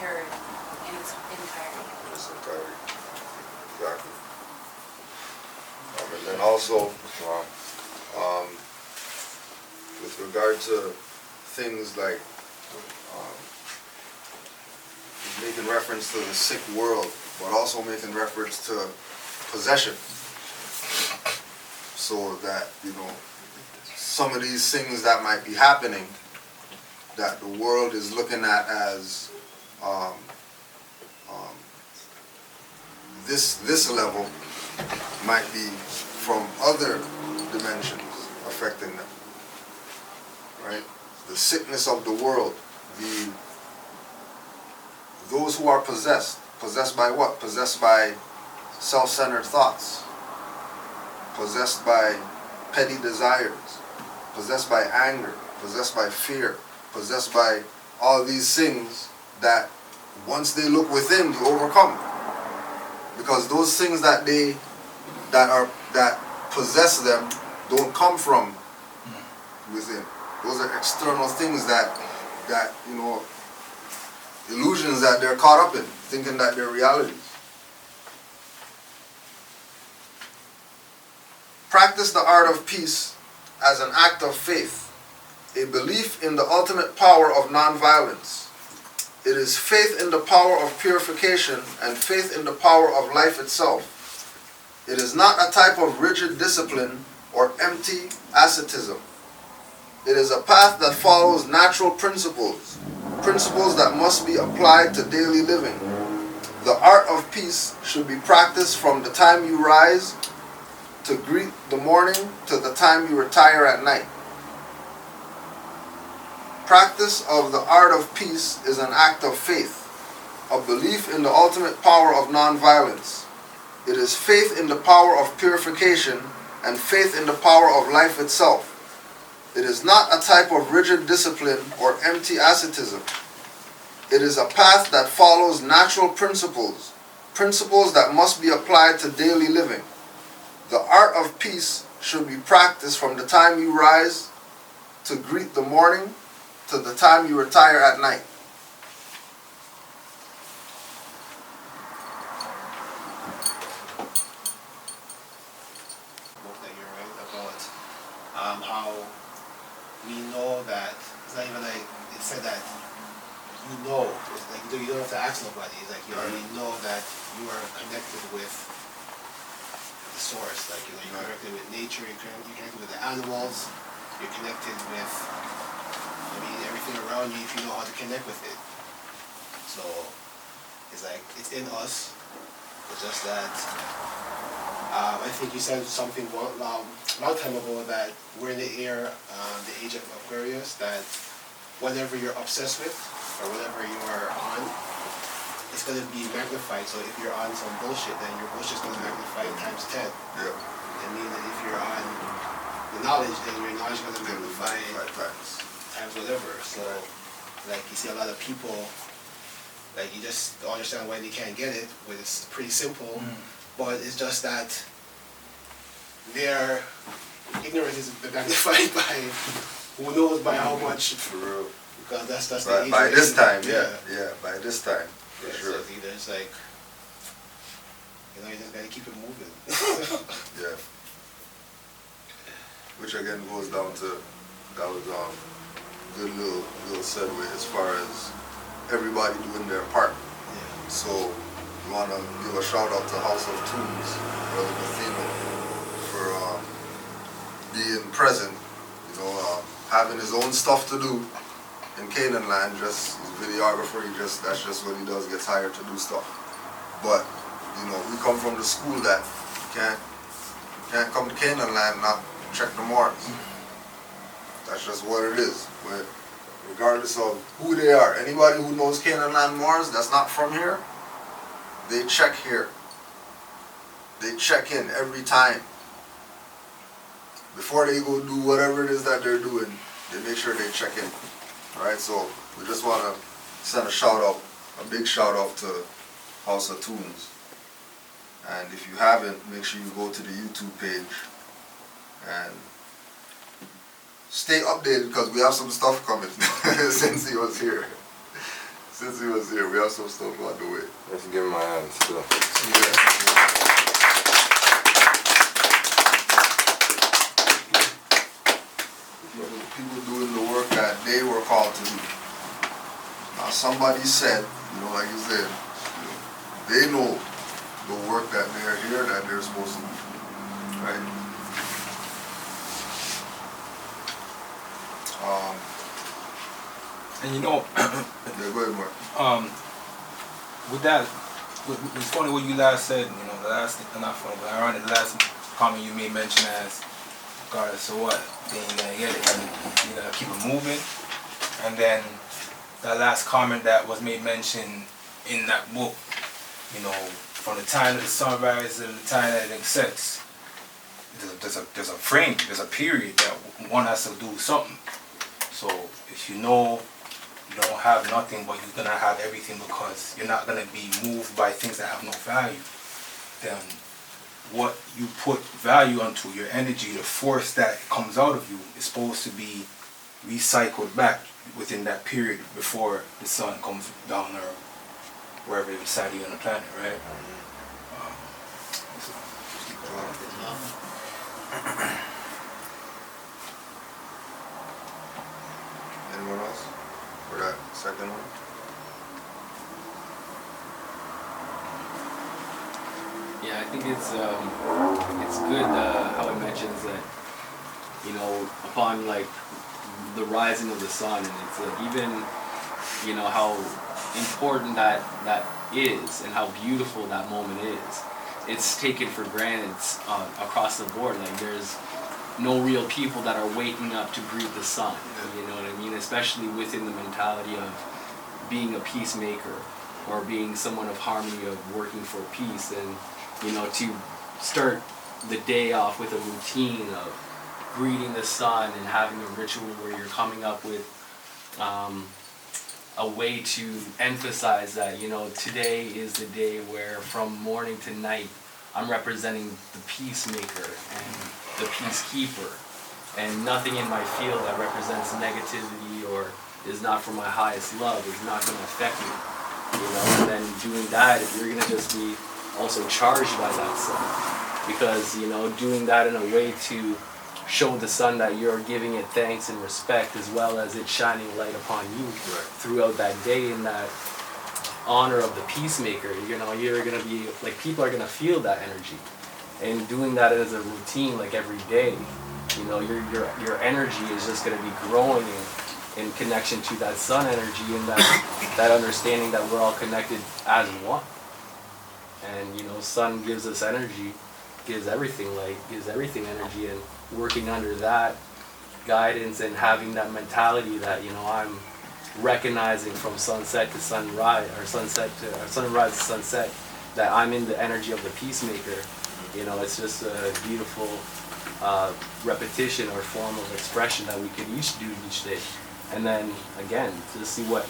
secured in its entirety. Exactly. And then also, with regard to things like making reference to the sick world, but also making reference to possession, so that, you know, some of these things that might be happening that the world is looking at as this level might be from other dimensions affecting them, right? The sickness of the world, those who are possessed by what? Possessed by self-centered thoughts, possessed by petty desires, possessed by anger, possessed by fear, possessed by all these things that once they look within, they overcome. Because those things that possess them don't come from within. Those are external things that you know, illusions that they're caught up in, thinking that they're realities. Practice the art of peace as an act of faith, a belief in the ultimate power of nonviolence. It is faith in the power of purification and faith in the power of life itself. It is not a type of rigid discipline or empty asceticism. It is a path that follows natural principles, principles that must be applied to daily living. The art of peace should be practiced from the time you rise to greet the morning to the time you retire at night. Practice of the art of peace is an act of faith, a belief in the ultimate power of nonviolence. It is faith in the power of purification and faith in the power of life itself. It is not a type of rigid discipline or empty asceticism. It is a path that follows natural principles, principles that must be applied to daily living. The art of peace should be practiced from the time you rise to greet the morning to the time you retire at night. That you're right about how we know that it's not even like it said that you know, it's like you don't have to ask nobody. It's like you already know that you are connected with the source. Like, you know, you're connected with nature, you're connected with the animals, you're connected with, I mean, everything around you if you know how to connect with it. So it's like it's in us. It's just that I think you said something long time ago that we're in the age of Aquarius, that whatever you're obsessed with or whatever you are on, it's going to be magnified. So if you're on some bullshit, then your bullshit's going to magnify times 10. Yeah. I mean, that if you're on the knowledge, then your knowledge is going to magnify times whatever. So, like, you see a lot of people, like, you just don't understand why they can't get it, but it's pretty simple. But it's just that their ignorance is magnified by who knows by how much. For real. Because that's the age by this time, yeah, by this time, for sure. So it's either it's like, you know, you just gotta keep it moving. Yeah. Which again goes down to, that was good little segue as far as everybody doing their part. Yeah. So we want to give a shout out to House of Tunes, Brother Mathino, for being present, you know, having his own stuff to do in Canaan land. Just he's a videographer, that's just what he does, gets hired to do stuff. But, you know, we come from the school that you can't come to Canaan land and not check the Mars. That's just what it is. But regardless of who they are, anybody who knows Canaan land Mars that's not from here, they check here. They check in every time. Before they go do whatever it is that they're doing, they make sure they check in. Alright, so we just want to send a big shout out to House of Tunes. And if you haven't, make sure you go to the YouTube page and stay updated, because we have some stuff coming since he was here. Since he was here, we have some stuff on the way. Let's give him my hands too. Yeah. People doing the work that they were called to do. Now somebody said, like you said, they know the work that they're here that they're supposed to do. Right? And you know, Yeah, go ahead, Mark. with that, it's funny what you last said, the last, not funny, but ironic, the last comment you made mention as, God, so what? Then you're gonna get it, and you're gonna keep it moving. And then that last comment that was made mention in that book, from the time that the sun rises to the time that it sets, there's a frame, there's a period that one has to do something. So if you don't have nothing, but you're gonna have everything because you're not gonna be moved by things that have no value, then what you put value onto, your energy, the force that comes out of you, is supposed to be recycled back within that period before the sun comes down or wherever it's side on the planet, right? Anyone else? For that second one? Yeah, I think it's good how it mentions that, upon like the rising of the sun, and it's even, how important that is and how beautiful that moment is. It's taken for granted across the board. Like there's no real people that are waking up to greet the sun. You know what I mean? Especially within the mentality of being a peacemaker or being someone of harmony, of working for peace, and to start the day off with a routine of greeting the sun and having a ritual where you're coming up with a way to emphasize that, today is the day where from morning to night I'm representing the peacemaker and the peacekeeper, and nothing in my field that represents negativity or is not for my highest love is not going to affect me. And then doing that, you're going to just be also charged by that sun, because doing that in a way to show the sun that you're giving it thanks and respect, as well as it shining light upon you throughout that day, in that honor of the peacemaker. You're going to be like, people are going to feel that energy, and doing that as a routine, like every day, your energy is just going to be growing in connection to that sun energy, and that understanding that we're all connected as one. And sun gives us energy, gives everything light, gives everything energy, and working under that guidance and having that mentality that I'm recognizing from sunset to sunrise, or sunrise to sunset, that I'm in the energy of the peacemaker. It's just a beautiful repetition or form of expression that we could each do each day. And then again, to see what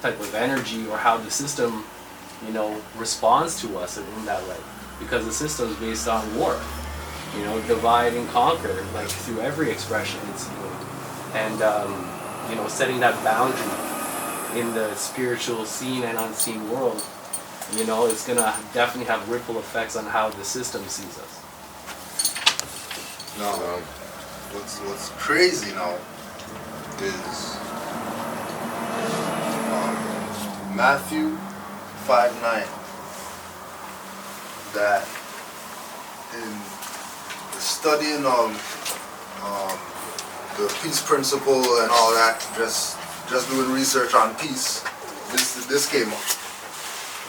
type of energy or how the system responds to us in that way, because the system is based on war, divide and conquer, like through every expression. It's and setting that boundary in the spiritual seen and unseen world, it's gonna definitely have ripple effects on how the system sees us. Now, what's crazy now is Matthew 5:9, that in the studying of the peace principle and all that, just doing research on peace, this came up,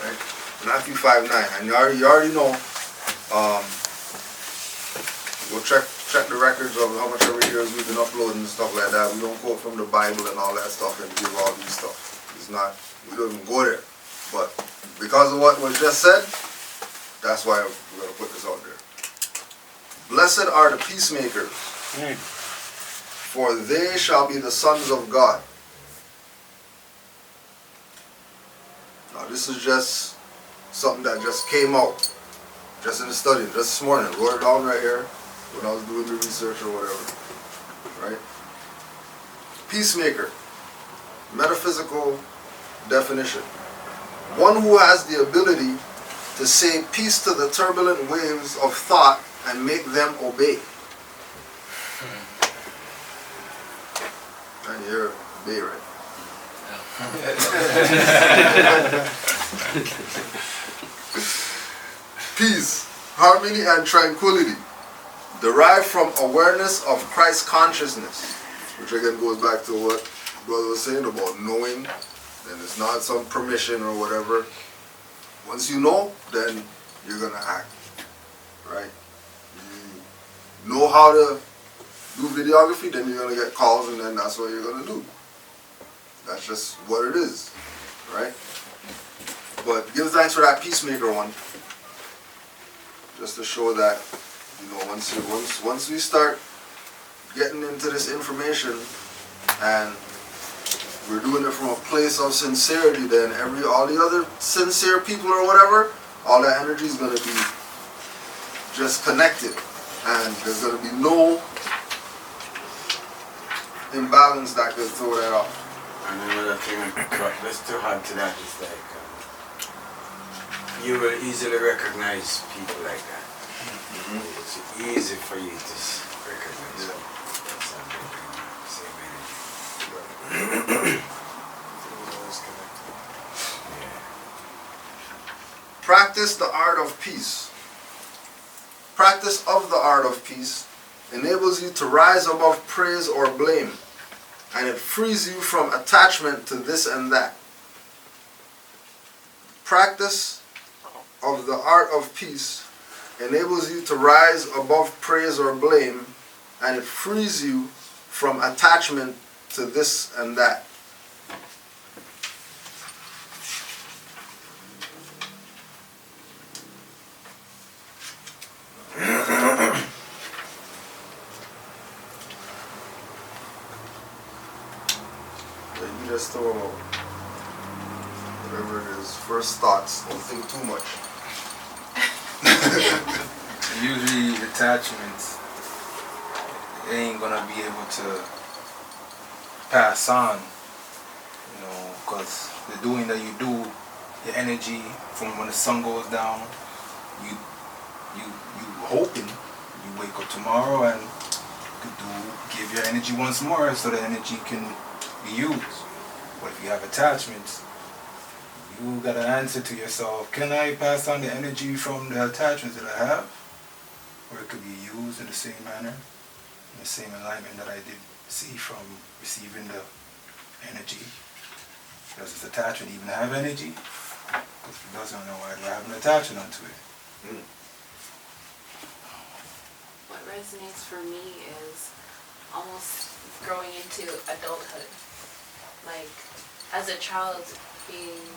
right? Matthew 5:9, and you already know. We'll check the records of how much every years we've been uploading and stuff like that. We don't quote from the Bible and all that stuff and give all these stuff. We don't even go there. But because of what was just said, that's why we're going to put this out there. Blessed are the peacemakers, for they shall be the sons of God. Now this is just something that just came out, just in the study, just this morning. Wrote it down right here when I was doing the research or whatever, right? Peacemaker, metaphysical Definition. One who has the ability to say peace to the turbulent waves of thought and make them obey. And you're obey, right? Peace, harmony, and tranquility derive from awareness of Christ consciousness, which again goes back to what brother was saying about knowing, and it's not some permission or whatever. Once you know, then you're gonna act, right? You know how to do videography, then you're gonna get calls, and then that's what you're gonna do. That's just what it is, right? But give thanks for that peacemaker one, just to show that, you know, once we start getting into this information and we're doing it from a place of sincerity, then all the other sincere people or whatever, all that energy is going to be just connected, and there's going to be no imbalance that could throw that off. And another thing, let's to add to that is like, you will easily recognize people like that. It's easy for you to recognize them. Same energy. Practice the art of peace. Practice of the art of peace enables you to rise above praise or blame, and it frees you from attachment to this and that. Practice of the art of peace enables you to rise above praise or blame, and it frees you from attachment to this and that. You just throw out whatever it is, first thoughts, don't think too much. Usually attachments, they ain't gonna be able to pass on, you know, because the doing that you do, your energy from when the sun goes down, you hoping you wake up tomorrow and give your energy once more so the energy can be used. But if you have attachments, you gotta answer to yourself, can I pass on the energy from the attachments that I have? Or it could be used in the same manner, in the same alignment that I did see from receiving the energy. Does this attachment even have energy? Because if it doesn't, know why do I have an attachment onto it? What resonates for me is almost growing into adulthood. Like, as a child, being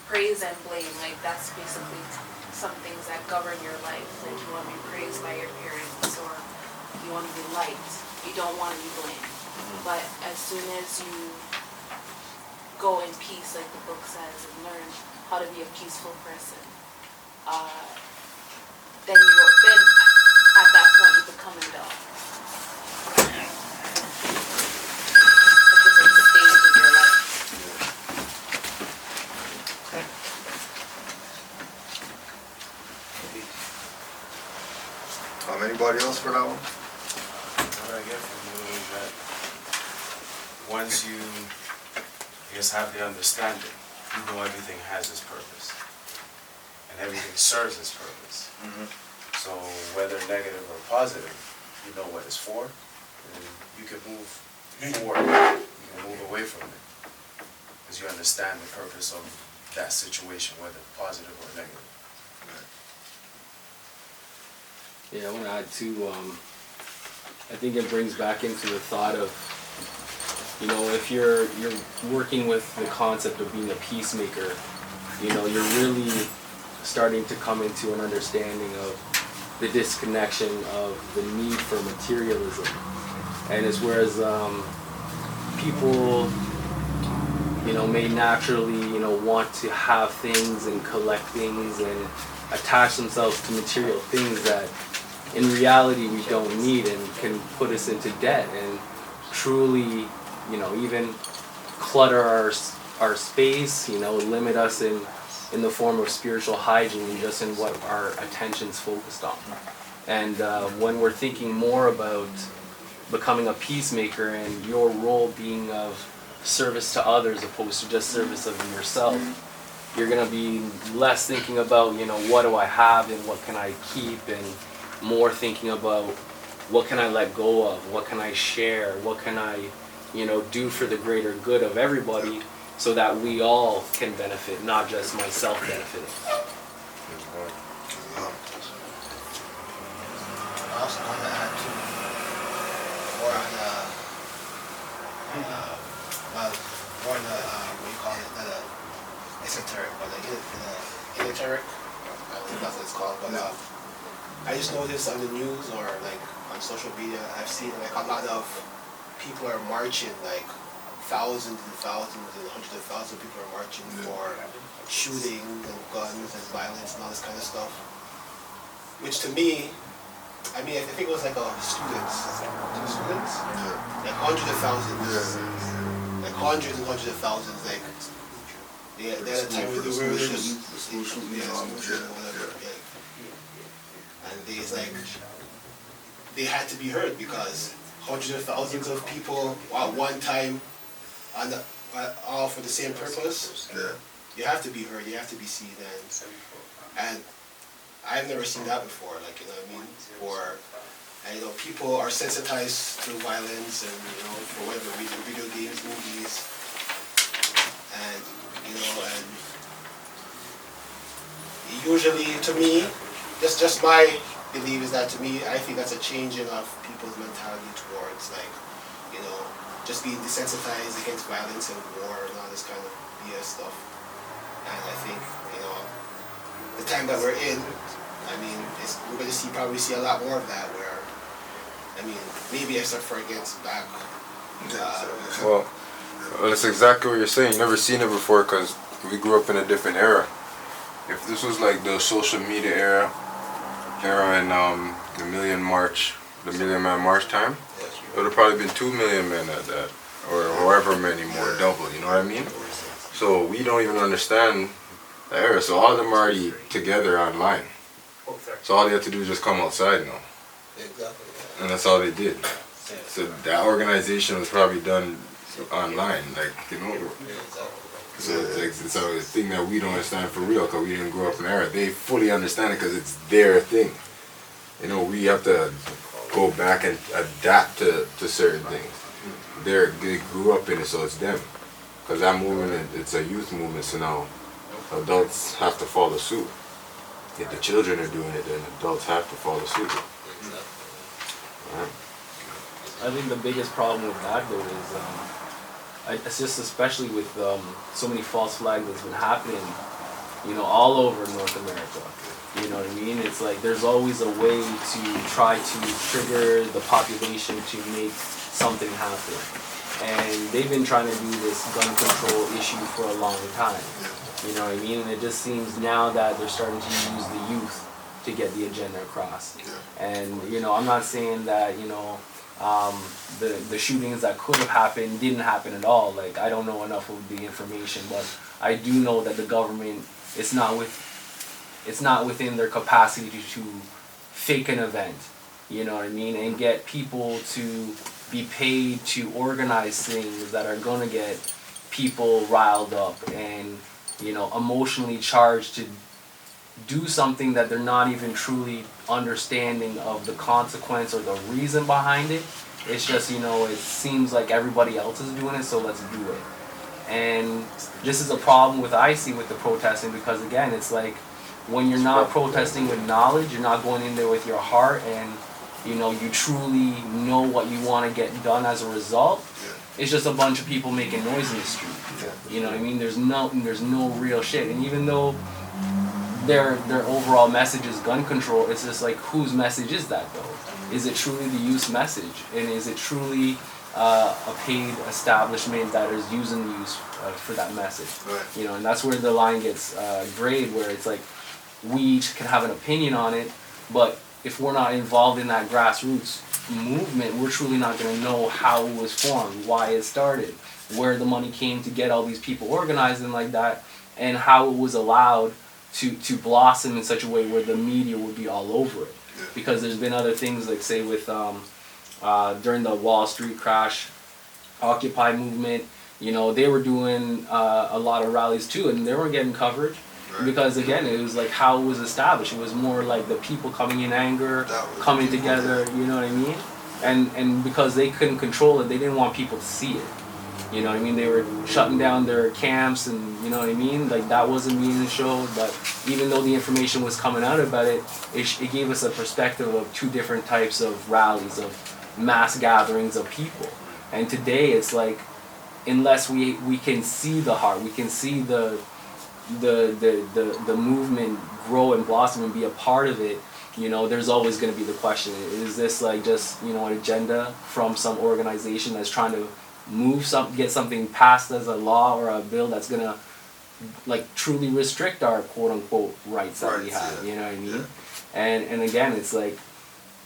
praise and blame, like that's basically some things that govern your life. Like you want to be praised by your parents, or you want to be liked. You don't want to be blamed. But as soon as you go in peace, like the book says, and learn how to be a peaceful person, then at that point you become an adult. A different stage in your life. Anybody else for that one? What I get from you is that once you just have the understanding, you know everything has its purpose. And everything serves its purpose. So whether negative or positive, you know what it's for, and you can move forward, you can move away from it. Because you understand the purpose of that situation, whether positive or negative. Yeah, I want to add too, I think it brings back into the thought of, you know, if you're working with the concept of being a peacemaker, you know, you're really starting to come into an understanding of the disconnection of the need for materialism. And it's whereas people, you know, may naturally, you know, want to have things and collect things and attach themselves to material things that in reality we don't need and can put us into debt and truly, you know, even clutter our space, you know, limit us in the form of spiritual hygiene, just in what our attention's focused on. And when we're thinking more about becoming a peacemaker and your role being of service to others opposed to just service of yourself, you're gonna be less thinking about, you know, what do I have and what can I keep, and more thinking about what can I let go of, what can I share, what can I, you know, do for the greater good of everybody, so that we all can benefit, not just myself benefiting. I also want to add to more on more on the what you call it, the esoteric or the esoteric. I don't think that's what it's called, but I just noticed on the news or like on social media, I've seen like a lot of people are marching, like thousands and thousands and hundreds of thousands of people are marching for shooting and guns and violence and all this kind of stuff. Which to me, I mean, I think it was like students, like hundreds of thousands, like hundreds and hundreds of thousands, like they had a time where they were just whatever, and they had to be heard because hundreds of thousands of people at one time, all for the same purpose. You have to be heard, you have to be seen, and I've never seen that before, like, you know what I mean? And, you know, people are sensitized to violence and, you know, for whatever reason, video games, movies, and, you know, and usually, to me, just my belief is that, to me, I think that's a changing of people's mentality towards, like, you know, just being desensitized against violence and war and all this kind of BS stuff. And I think, you know, the time that we're in, I mean, we're going to probably see a lot more of that where, I mean, maybe except for against back. Well, that's exactly what you're saying. You've never seen it before because we grew up in a different era. If this was like the social media era in the Million Man March time, it would have probably been 2 million men at that, or however many more, double, you know what I mean? So we don't even understand the era, so all of them are already together online. So all they have to do is just come outside now. Exactly. And that's all they did. So that organization was probably done online, like, you know. So it's a thing that we don't understand for real because we didn't grow up in the era. They fully understand it because it's their thing. You know, we have to go back and adapt to certain things. They grew up in it, so it's them. Because that movement, it's a youth movement, so now adults have to follow suit. If the children are doing it, then adults have to follow suit. Right. I think the biggest problem with that, though, is it's just especially with so many false flags that's been happening, you know, all over North America. You know what I mean? It's like there's always a way to try to trigger the population to make something happen. And they've been trying to do this gun control issue for a long time. You know what I mean? And it just seems now that they're starting to use the youth to get the agenda across. And, you know, I'm not saying that, you know, the shootings that could have happened didn't happen at all. Like, I don't know enough of the information, but I do know that the government, it's not within their capacity to fake an event, you know what I mean, and get people to be paid to organize things that are gonna get people riled up and, you know, emotionally charged to do something that they're not even truly understanding of the consequence or the reason behind it. It's just, you know, it seems like everybody else is doing it, so let's do it. And this is a problem I see with the protesting, because again, it's like when you're not protesting with knowledge, you're not going in there with your heart, and you know, you truly know what you want to get done as a result. It's just a bunch of people making noise in the street. You know what I mean? There's no real shit. And even though their overall message is gun control, it's just like, whose message is that though? Is it truly the youth's message? And is it truly a paid establishment that is using the youth for that message? You know, and that's where the line gets grayed, where it's like, we each can have an opinion on it, but if we're not involved in that grassroots, movement, we're truly not going to know how it was formed, why it started, where the money came to get all these people organized and like that, and how it was allowed to blossom in such a way where the media would be all over it. Yeah. Because there's been other things, like say with during the Wall Street crash, Occupy movement, you know, they were doing a lot of rallies too, and they weren't getting coverage. Right. Because again, it was like how it was established. It was more like the people coming in anger, That was coming people, together. You know what I mean? And because they couldn't control it, they didn't want people to see it. You know what I mean? They were shutting down their camps, and you know what I mean? Like that wasn't being showed. But even though the information was coming out about it, it gave us a perspective of two different types of rallies, of mass gatherings of people. And today it's like, unless we can see the heart, we can see the movement grow and blossom and be a part of it, you know, there's always going to be the question, is this like just, you know, an agenda from some organization that's trying to get something passed as a law or a bill that's going to like truly restrict our quote unquote rights that we have, yeah. you know what I mean? Yeah. And again, it's like,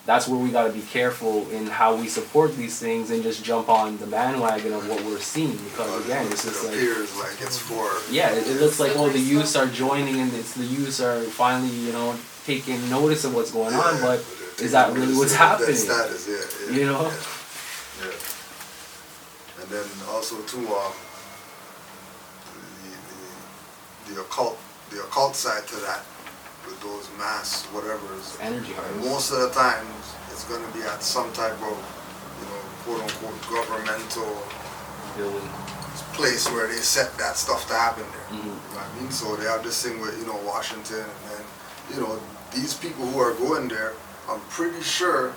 that's where we got to be careful in how we support these things and just jump on the bandwagon of what we're seeing, because again, it's just it like, appears like it's for it looks like, oh, the youths are joining and the youths are finally, you know, taking notice of what's going on, but is that really what's happening? Status, you know? Yeah. And then also too, the occult side to that, with those mass whatevers, energy harvest. most of the times it's going to be at some type of, you know, quote unquote governmental building place where they set that stuff to happen there. Mm-hmm. You know what I mean? So they have this thing with, you know, Washington, and then, you know, these people who are going there, I'm pretty sure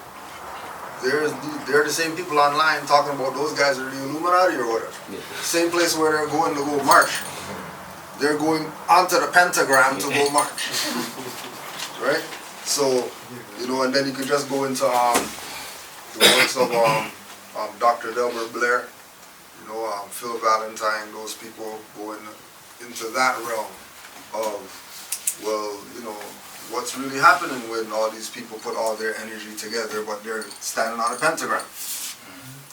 they're the same people online talking about those guys are the Illuminati or whatever. Yeah. Same place where they're going to go march. They're going onto the pentagram to go march. Right? So, you know, and then you could just go into the works of Dr. Delbert Blair, you know, Phil Valentine, those people going into that realm of, well, you know, what's really happening when all these people put all their energy together, but they're standing on a pentagram.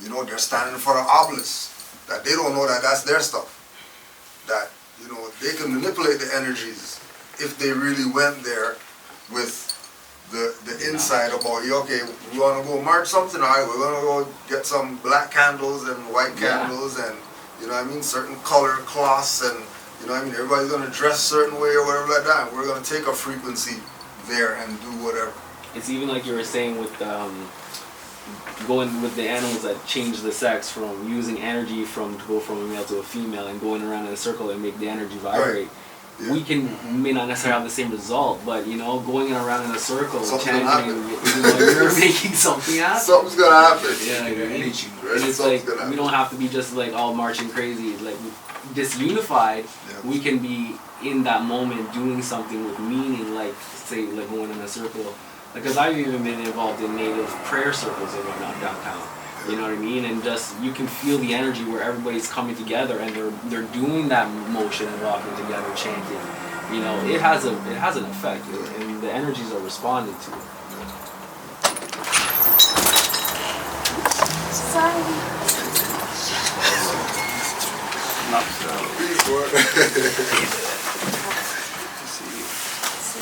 You know, they're standing for an obelisk, that they don't know that that's their stuff. That, you know, they can manipulate the energies if they really went there with the insight about, yeah, okay, we want to go march something, all right, we're going to go get some black candles and white candles and, you know what I mean, certain color cloths and, you know what I mean, everybody's going to dress a certain way or whatever like that. We're going to take a frequency there and do whatever. It's even like you were saying with going with the animals that change the sex from using energy to go from a male to a female and going around in a circle and make the energy vibrate. Right. Yeah. We may not necessarily have the same result, but you know, going around in a circle, chanting, you know, you're making something happen. Something's going to happen. Yeah, Right? and it's like, we don't have to be just like all marching crazy, like disunified. Yeah. We can be in that moment doing something with meaning, like say like going in a circle. Because I've even been involved in native prayer circles and whatnot downtown. You know what I mean? And just you can feel the energy where everybody's coming together and they're doing that motion and walking together, chanting. You know, it has an effect, and the energies are responding to it.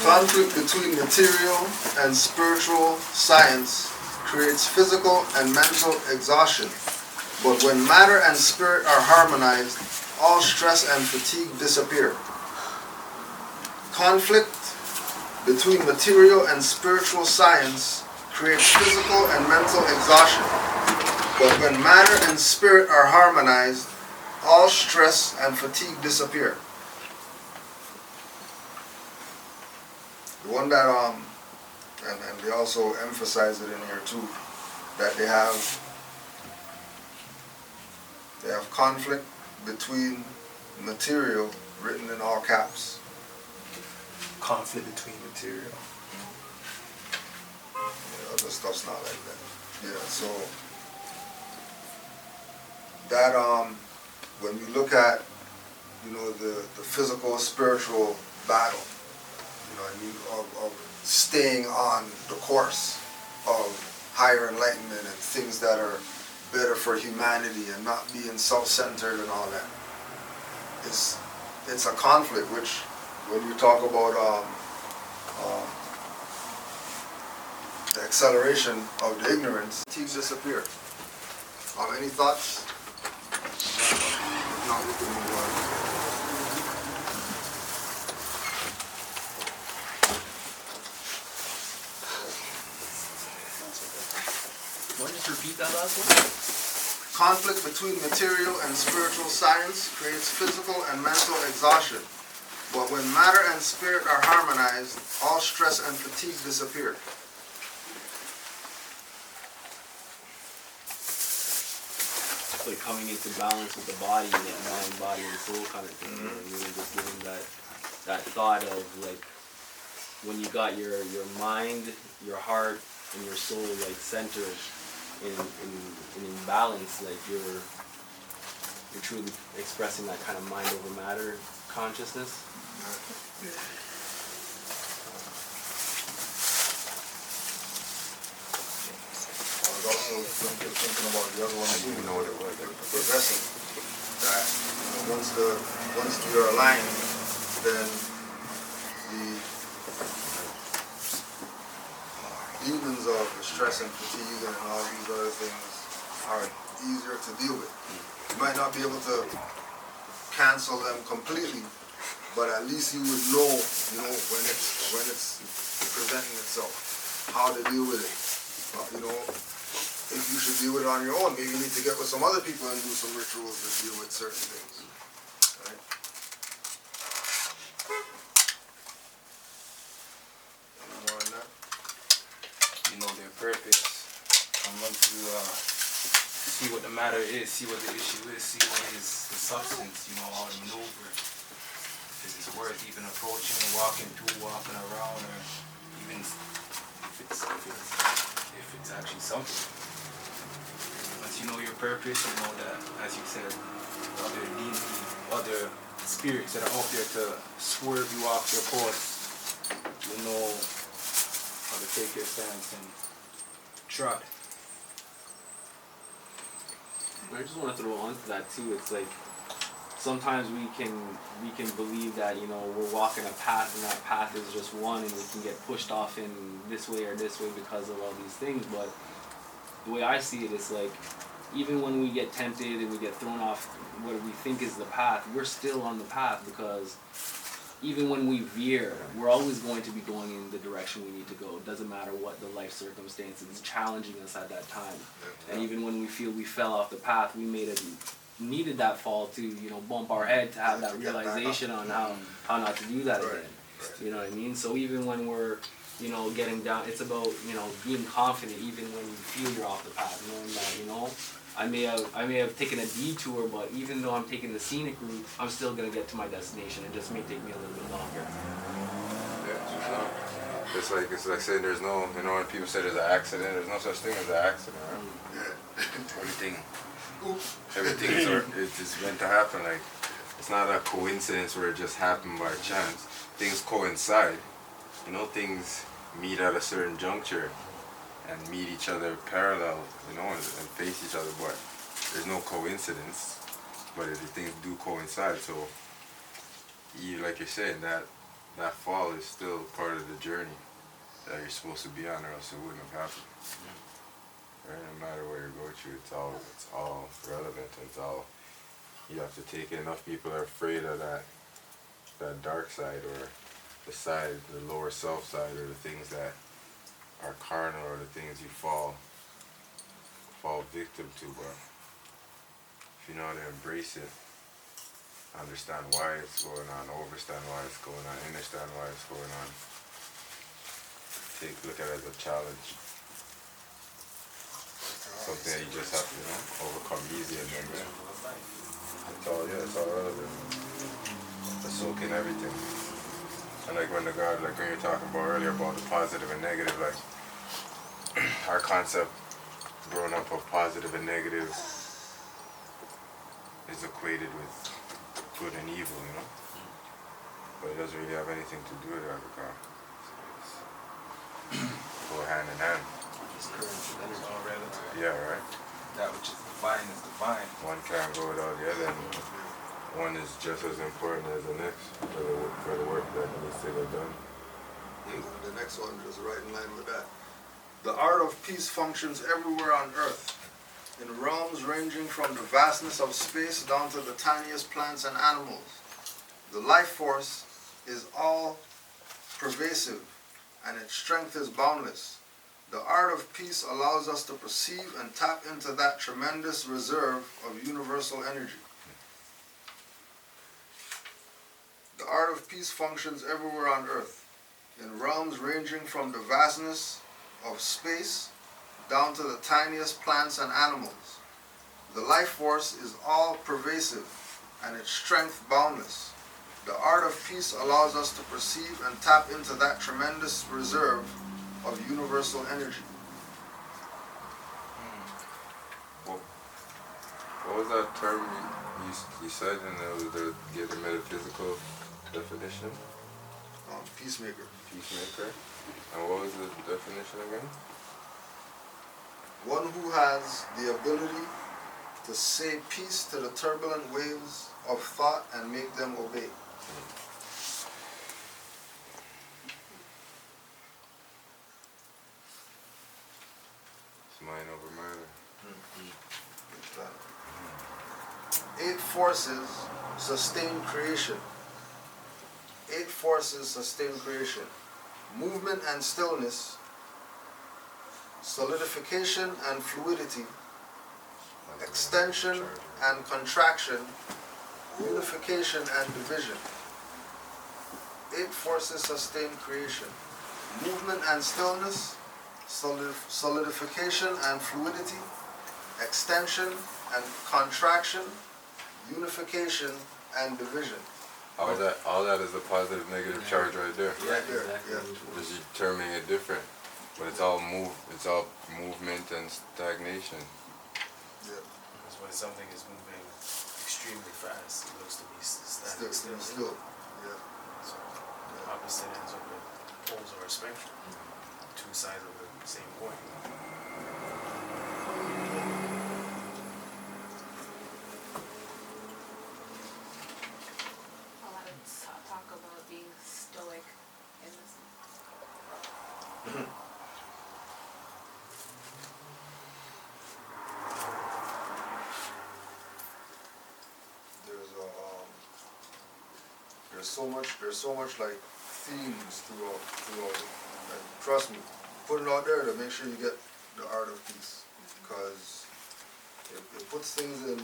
Conflict between material and spiritual science creates physical and mental exhaustion, but when matter and spirit are harmonized, all stress and fatigue disappear. Conflict between material and spiritual science creates physical and mental exhaustion, but when matter and spirit are harmonized, all stress and fatigue disappear. The one that, and they also emphasize it in here too, that they have conflict between material, written in all caps. Conflict between material. Yeah, other stuff's not like that. Yeah, so that when we look at, you know, the physical spiritual battle, you know what I mean, of staying on the course of higher enlightenment and things that are better for humanity and not being self-centered and all that. It's a conflict, which when you talk about the acceleration of the ignorance, things disappear. Any thoughts? If not, we can move on. Why don't you repeat that last one? Conflict between material and spiritual science creates physical and mental exhaustion. But when matter and spirit are harmonized, all stress and fatigue disappear. It's like coming into balance with the body, and that mind, body, and soul kind of thing. You know what I mean? Just giving that thought of like when you got your mind, your heart, and your soul like centered in balance, like you're truly expressing that kind of mind over matter consciousness. I was also thinking about the other one too, you know, the progressing. That once you're aligned, then the demons of the stress and fatigue and all these other things are easier to deal with. You might not be able to cancel them completely, but at least you would know, when it's presenting itself, how to deal with it. If you should deal with it on your own, maybe you need to get with some other people and do some rituals to deal with certain things. Right? Any more on that? You know their purpose. And once you see what the matter is, see what the issue is, see what is the substance, how to maneuver. If it's worth even approaching, walking around, or even if it's actually something. Once you know your purpose, you know that, as you said, other spirits that are out there to swerve you off your course, you know how to take your stance and trot. I just want to throw on to that too. It's like sometimes we can believe that we're walking a path, and that path is just one, and we can get pushed off in this way or this way because of all these things. But the way I see it is like, even when we get tempted and we get thrown off what we think is the path, we're still on the path, because even when we veer, we're always going to be going in the direction we need to go. It doesn't matter what the life circumstances is challenging us at that time. And even when we feel we fell off the path, we needed that fall to bump our head to have that realization on how not to do that again. You know what I mean? So even when we're getting down, it's about being confident even when you feel you're off the path, knowing that I may have taken a detour, but even though I'm taking the scenic route, I'm still gonna get to my destination. It just may take me a little bit longer. Yeah, it's like saying there's no, when people say there's an accident, there's no such thing as an accident, right? Everything is meant to happen. Like, it's not a coincidence where it just happened by chance. Things coincide. Things meet at a certain juncture and meet each other parallel, and face each other, but there's no coincidence, but the things do coincide. So, like you're saying, that fall is still part of the journey that you're supposed to be on, or else it wouldn't have happened. Right? No matter where you go to, it's all relevant. You have to take it. Enough people are afraid of that dark side, or the lower self side, or the things that are carnal, or the things you fall victim to. But if you know how to embrace it, understand why it's going on, understand why it's going on, understand why it's going on, look at it as a challenge, something that you just have to overcome easy, and then it's all relevant. To soak in everything. And like when you're talking about earlier about the positive and negative, like our concept growing up of positive and negative is equated with good and evil, but it doesn't really have anything to do with it, because go hand in hand. It's current energy. All relative. Yeah, right. That which is divine. One can't go without the other. And one is just as important as the next for the work that needs to get done. The next one is right in line with that. The art of peace functions everywhere on Earth, in realms ranging from the vastness of space down to the tiniest plants and animals. The life force is all pervasive, and its strength is boundless. The art of peace allows us to perceive and tap into that tremendous reserve of universal energy. The art of peace functions everywhere on Earth, in realms ranging from the vastness of space down to the tiniest plants and animals. The life force is all pervasive, and its strength boundless. The art of peace allows us to perceive and tap into that tremendous reserve of universal energy. What was that term you said, and it was to give the metaphysical definition? Peacemaker. Peacemaker. And what was the definition again? One who has the ability to say peace to the turbulent waves of thought and make them obey. It's mind over matter. Eight forces sustain creation. Eight forces sustain creation. Movement and stillness, solidification and fluidity, extension and contraction, unification and division. Eight forces sustain creation. Movement and stillness, solidification and fluidity, extension and contraction, unification and division. All that is a positive, negative charge right there. Right there, Exactly. yeah. Just determining it different, but it's all movement and stagnation. Yeah. Because when something is moving extremely fast, it looks to be standing Still, still. yeah. So the opposite ends of the poles of a spectrum. Two sides of the same coin. A lot of talk about being stoic in this. There's so much like themes throughout it. And trust me, put it out there to make sure you get the art of peace, because it puts things in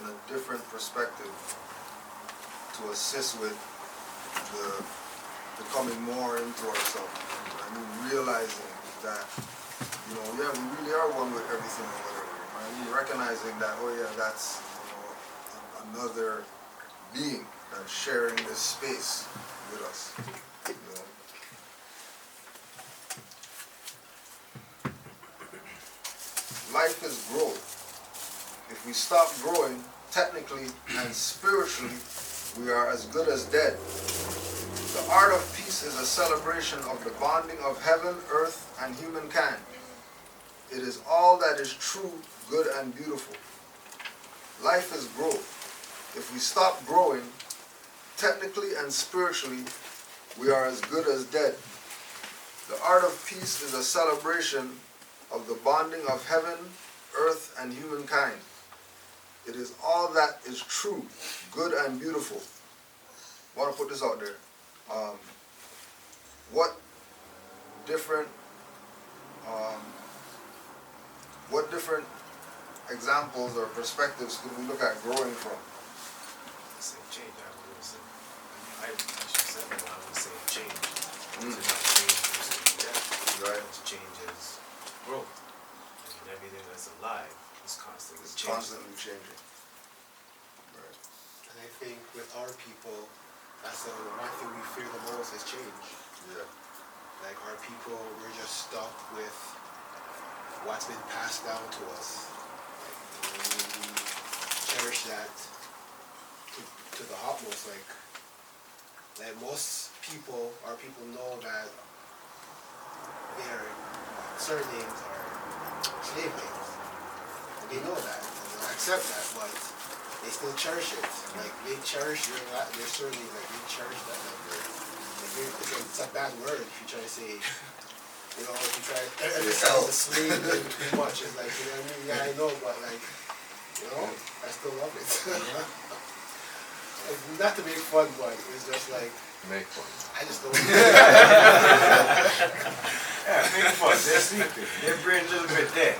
a different perspective to assist with the becoming more into ourselves. I mean, realizing that, you know, yeah, we really are one with everything or whatever. I mean, recognizing that, oh yeah, that's, you know, another being that's sharing this space with us. You know? Life is growth. If we stop growing, technically and spiritually, we are as good as dead. The art of peace is a celebration of the bonding of heaven, earth, and humankind. It is all that is true, good, and beautiful. Life is growth. If we stop growing, technically and spiritually, we are as good as dead. The art of peace is a celebration of the bonding of heaven, earth, and humankind. It is all that is true, good, and beautiful. I want to put this out there. What different examples or perspectives could we look at growing from? Say change, I would say. I should say that, I would say change. To not change is death. Right. Because change is growth. And everything that's alive is constantly It's changing. constantly changing. Right. And I think with our people, that's the one thing we fear the most is change. Yeah. Like our people, we're just stuck with what's been passed down to us. And we cherish that to the utmost. Like most people, our people know that they're surnames are slave names. And they know that, and they accept that, but they still cherish it. Like, they cherish their surname, like, they cherish that. It's a bad word if you try to say, you know, if you try to emphasize the slave name too much, it's like, you know what I mean? Yeah, I know, but like, you know, I still love it. Like, not to make fun, but it's just like, Make fun. I just don't. Yeah, make fun. They're sleeping. Their brain's a little bit dead.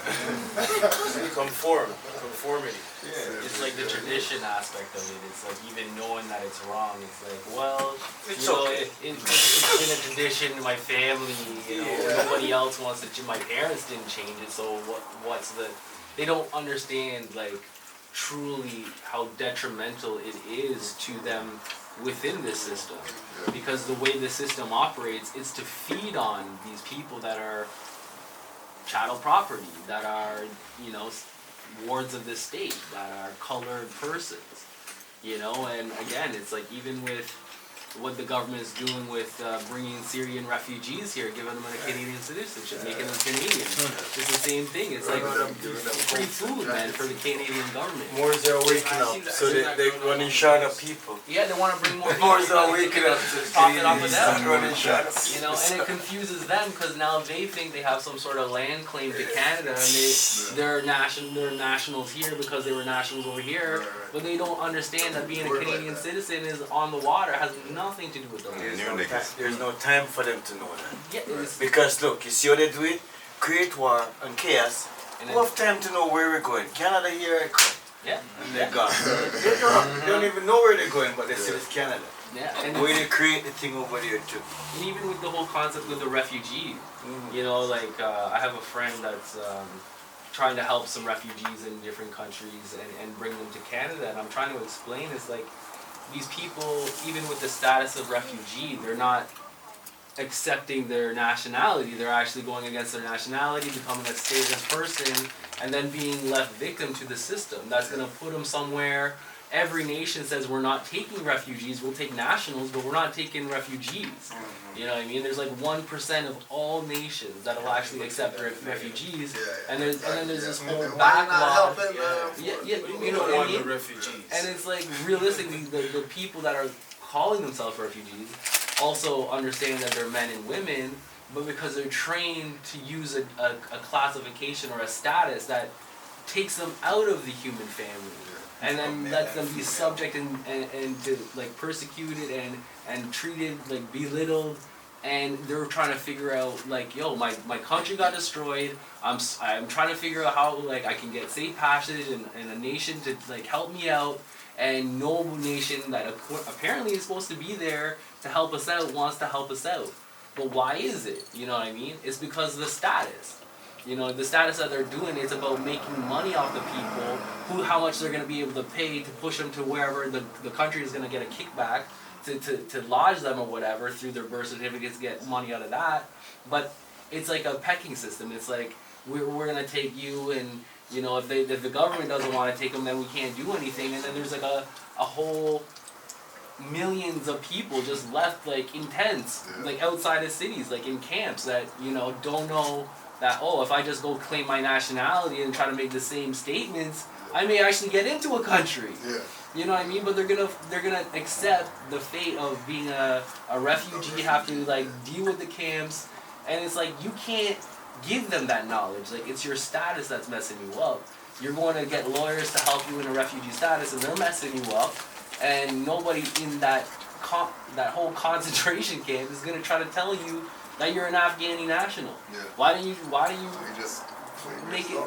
Conformity. Yeah. It's like the tradition aspect of it. It's like even knowing that it's wrong. It's like, well, It's you know, okay. it's been a tradition in my family. You know, nobody else wants to. My parents didn't change it, so what's the? They don't understand like truly how detrimental it is to them within this system, because the way the system operates is to feed on these people that are chattel property, that are, you know, wards of the state, that are colored persons, you know. And again, it's like even with what the government is doing with bringing Syrian refugees here, giving them a Canadian citizenship, making them Canadian. It's the same thing. It's like free food, man, for the Canadian government. More are waking up, so they running short of people. Yeah, they want to bring more people. More are waking up, so Profit off of them. running short of people. You know, and it confuses them because now they think they have some sort of land claim to Canada, and they're nationals here because they were nationals over here, but they don't understand that being a Canadian citizen is on the water, has nothing to do with them. There's no time for them to know that. Yeah, Because look, you see how they do it? Create war and chaos. And Who have time to know where we're going? Canada, here I come. yeah, And they're gone. They don't even know where they're going, but they say it's Canada. yeah, and Where they create the thing over there too. And even with the whole concept with the refugee, you know, like I have a friend that's trying to help some refugees in different countries and bring them to Canada, and I'm trying to explain, it's like these people, even with the status of refugee, they're not accepting their nationality. They're actually going against their nationality, becoming a stateless person, and then being left victim to the system. That's going to put them somewhere. Every nation says we're not taking refugees, we'll take nationals, but we're not taking refugees. You know what I mean? There's like 1% of all nations that will actually accept refugees, and then there's this whole backlog. Yeah, you know what I mean? Refugees. And it's like realistically, the people that are calling themselves refugees also understand that they're men and women, but because they're trained to use a classification or a status that takes them out of the human family, and then lets them be subject and to like persecuted and treated like belittled, and they're trying to figure out like, yo, my country got destroyed. I'm trying to figure out how like I can get safe passage and a nation to like help me out, and no nation that apparently is supposed to be there to help us out wants to help us out. But why is it? You know what I mean? It's because of the status. You know, the status that they're doing is about making money off the people, how much they're going to be able to pay to push them to wherever the country is going to get a kickback to lodge them or whatever through their birth certificates, get money out of that. But it's like a pecking system. It's like, we're going to take you, and, you know, if the government doesn't want to take them, then we can't do anything. And then there's like a whole millions of people just left like in tents, like outside of cities, like in camps that, you know, don't know that, oh, if I just go claim my nationality and try to make the same statements, I may actually get into a country. Yeah. You know what I mean? But they're gonna accept the fate of being a refugee, have to like deal with the camps, and it's like you can't give them that knowledge. Like, it's your status that's messing you up. You're going to get lawyers to help you in a refugee status, and they're messing you up. And nobody in that whole concentration camp is gonna try to tell you that you're an Afghani national. Yeah. Why do you just make it,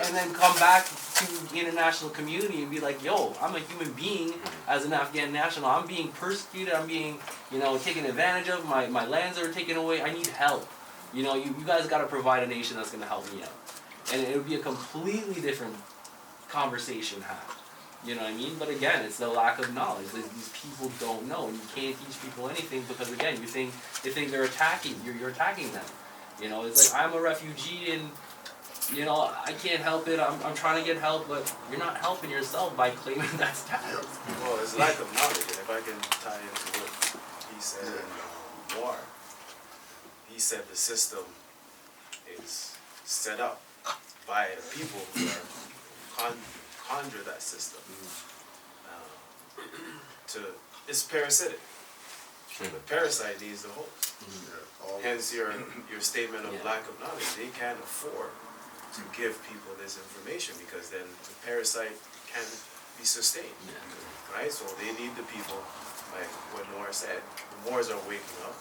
and then come back to the international community and be like, yo, I'm a human being as an Afghan national. I'm being persecuted. I'm being, you know, taken advantage of. My lands are taken away. I need help. You know, you guys got to provide a nation that's going to help me out. And it would be a completely different conversation had. You know what I mean? But again, it's the lack of knowledge. These people don't know, and you can't teach people anything because, again, they think they're attacking. You're attacking them. You know, it's like, I'm a refugee and, you know, I can't help it. I'm trying to get help, but you're not helping yourself by claiming that status. Well, it's lack of knowledge, and if I can tie into what he said in War, he said the system is set up by the people who are conjure that system. It's parasitic. The parasite needs the host. Hence your statement of lack of knowledge. They can't afford to give people this information because then the parasite can't be sustained. Right? So they need the people, like what Noah said. The Moors are waking up,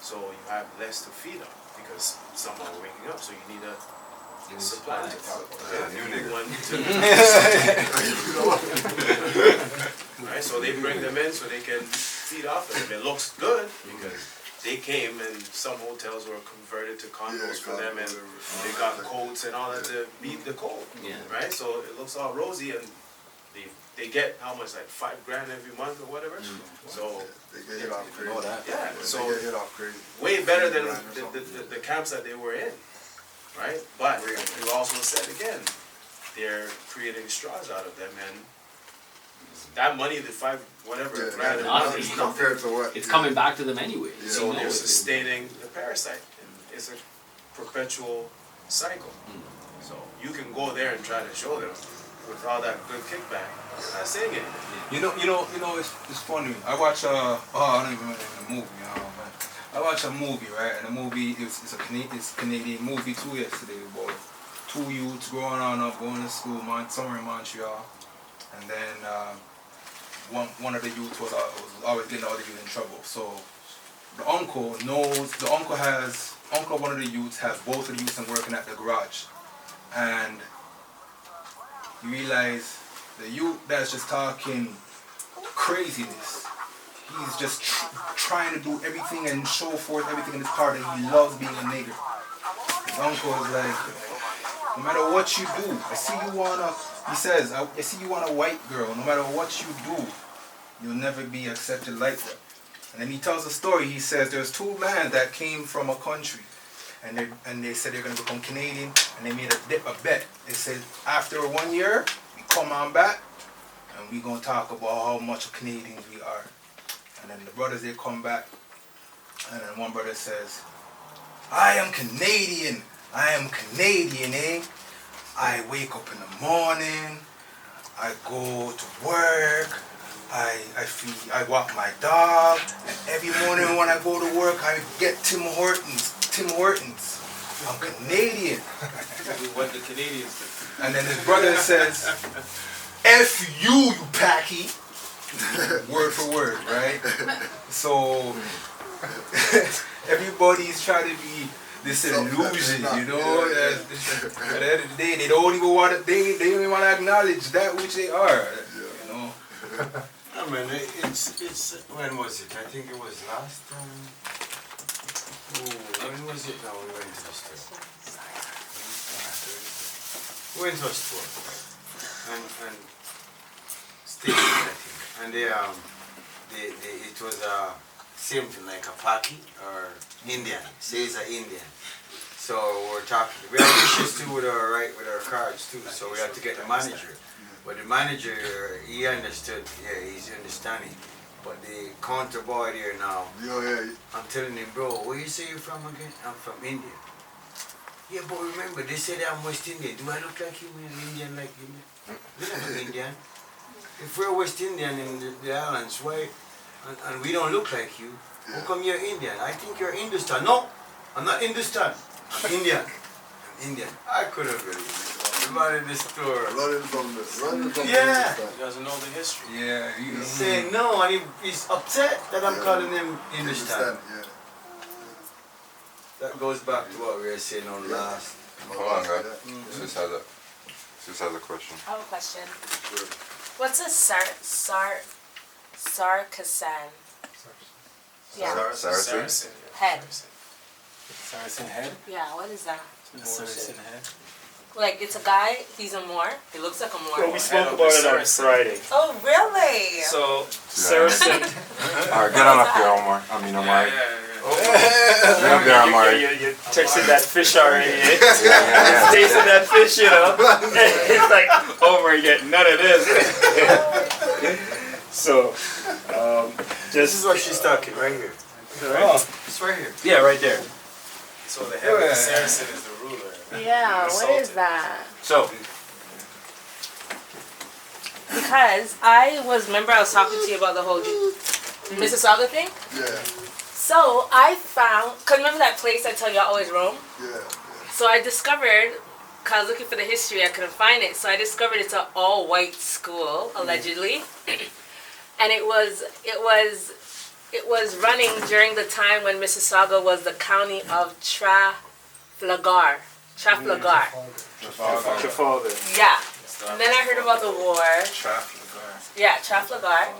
so you have less to feed on because some are waking up, so you need a supply. Right? So they bring them in so they can feed off of them. It looks good because they came and some hotels were converted to condos for them and they got coats and all that to beat the cold. Right? So it looks all rosy and they get how much, like $5 grand every month or whatever. So they get hit off crazy. Yeah, so they get hit off crazy. Way better than the camps that they were in. Right? But you also said again, they're creating straws out of them and that money, the $5 grand a month is compared to what? It's coming back to them anyway. So they're sustaining the parasite. It's a perpetual cycle. So you can go there and try to show them with all that good kickback. I'm not saying anything. You know, it's funny. I watch I don't even remember the movie. I watched a movie, right? And the movie it's a Canadian movie too yesterday about two youths growing on up, going to school, somewhere in Montreal, and then one of the youths was always getting the other youth in trouble. So the uncle of one of the youths has both of the youths working at the garage, and you realize the youth that's just talking craziness. He's just trying to do everything and show forth everything in his car that he loves being a nigger. His uncle is like, no matter what you do, I see you want a white girl, no matter what you do, you'll never be accepted like that. And then he tells a story, he says there's two men that came from a country, and they said they're going to become Canadian, and they made a bet. They said, after 1 year, we come on back, and we're going to talk about how much Canadians we are. And then the brothers, they come back, and then one brother says, I am Canadian, eh? I wake up in the morning, I go to work, I walk my dog, and every morning when I go to work, I get Tim Hortons. I'm Canadian. What the Canadians do. And then his brother says, F you packy. Word for word, right? So everybody's trying to be this illusion, you know. At the end of the day, they don't even want to acknowledge that which they are, you know. I mean, it's when was it? I think it was last time. When was it now we went to the store? We went to a store, and stayed, I think. And it was same thing like a Paki or Indian. Say it's an Indian. So we're talking. We had issues too with our cards too. So we had to get the manager. But the manager, he understood. Yeah, he's understanding. But the counter boy there now, I'm telling him, bro, where you say you're from again? I'm from India. Yeah, but remember, they said I'm West Indian. Do I look like you, man? Indian like you, man? We're not Indian. If we're West Indian in the islands, why? And we don't look like you, how come you're Indian? I think you're Hindustan. No, I'm not Hindustan. I'm Indian. I'm Indian. I couldn't believe it. The man in the store. Running from Yeah. He doesn't know the history. Yeah, He's saying no, and he's upset that I'm calling him Hindustan. Yeah. That goes back to what we were saying on last. Hold on, guys. Sis has a question. I have a question. Sure. What's a sarcasm? Yeah. Saracen? Head. Saracen head? Yeah, what is that? Saracen head? Like, it's a guy, he's a Moor. He looks like a Moor. Well, we spoke about it on Friday. Oh, really? So, Saracen. Alright, get on up here, Omar. Omar. Get up there, Omar. You're tasting that fish already, eh? Yeah. Tasting that fish, you know? It's like, Omar, you get none of this. So, This is what she's talking right here. Right? It's right here. Yeah, right there. So the head of the Saracen is the ruler. Yeah, what is Assaulted. that? So, Because I was talking to you about the whole Mississauga thing. Yeah, So I found, cause remember that place I tell you I always roam? yeah. So I discovered, cause I was looking for the history, I couldn't find it. So I discovered it's an all-white school, allegedly, and it was running during the time when Mississauga was the county of Trafalgar. Trafalgar. Trafalgar. Yeah. And then I heard about the war. Trafalgar. Yeah, Trafalgar.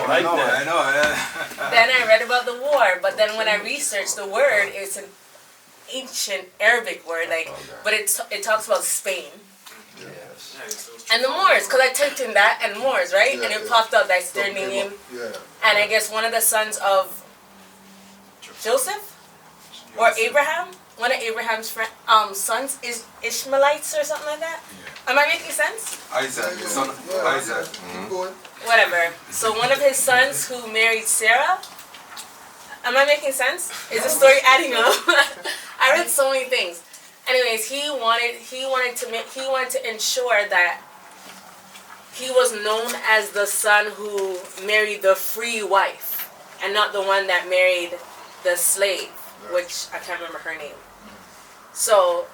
I know. Then I read about the war, but then when I researched the word, it's an ancient Arabic word, like, but it talks about Spain and the Moors, because I typed in that and Moors, right, and it popped up that's their name, Yeah. and I guess one of the sons of Joseph or Abraham, one of Abraham's sons is Ishmaelites or something like that. Am I making sense? Isaac, the son of Isaac. Keep going. Whatever. So one of his sons who married Sarah. Am I making sense? Is the story adding up? I read so many things. Anyways, he wanted to ensure that he was known as the son who married the free wife, and not the one that married the slave, which I can't remember her name. So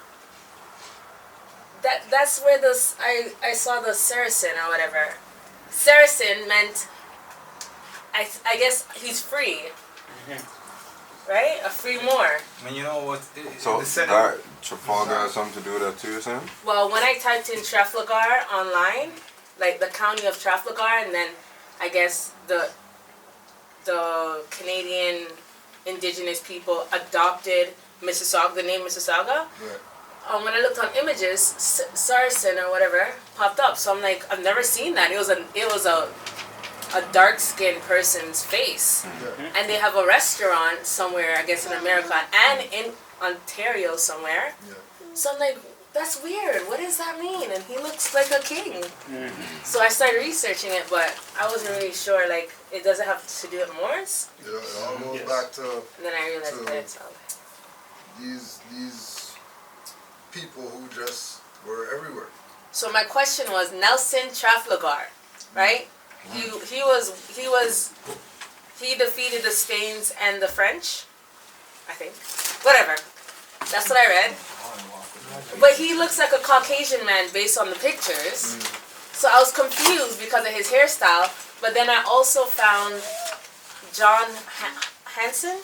that's where I saw the Saracen or whatever. Saracen meant I guess he's free. Right? A free Moor. I mean, you know what? So that Trafalgar has something to do with that too, you're saying? Well, when I typed in Trafalgar online, like the county of Trafalgar, and then I guess the Canadian indigenous people adopted Mississauga, the name Mississauga. Right. When I looked on images, Saracen or whatever popped up. So I'm like, I've never seen that. It was a dark-skinned person's face. Yeah. And they have a restaurant somewhere, I guess in America, and in Ontario somewhere. Yeah. So I'm like, that's weird. What does that mean? And he looks like a king. So I started researching it, but I wasn't really sure. Like, it doesn't have to do with Moors. It all goes back to And then I realized So- that it's these people who just were everywhere. So my question was Nelson Trafalgar, right? He defeated the Spains and the French, I think. Whatever. That's what I read. But he looks like a Caucasian man based on the pictures. So I was confused because of his hairstyle. But then I also found John Hanson,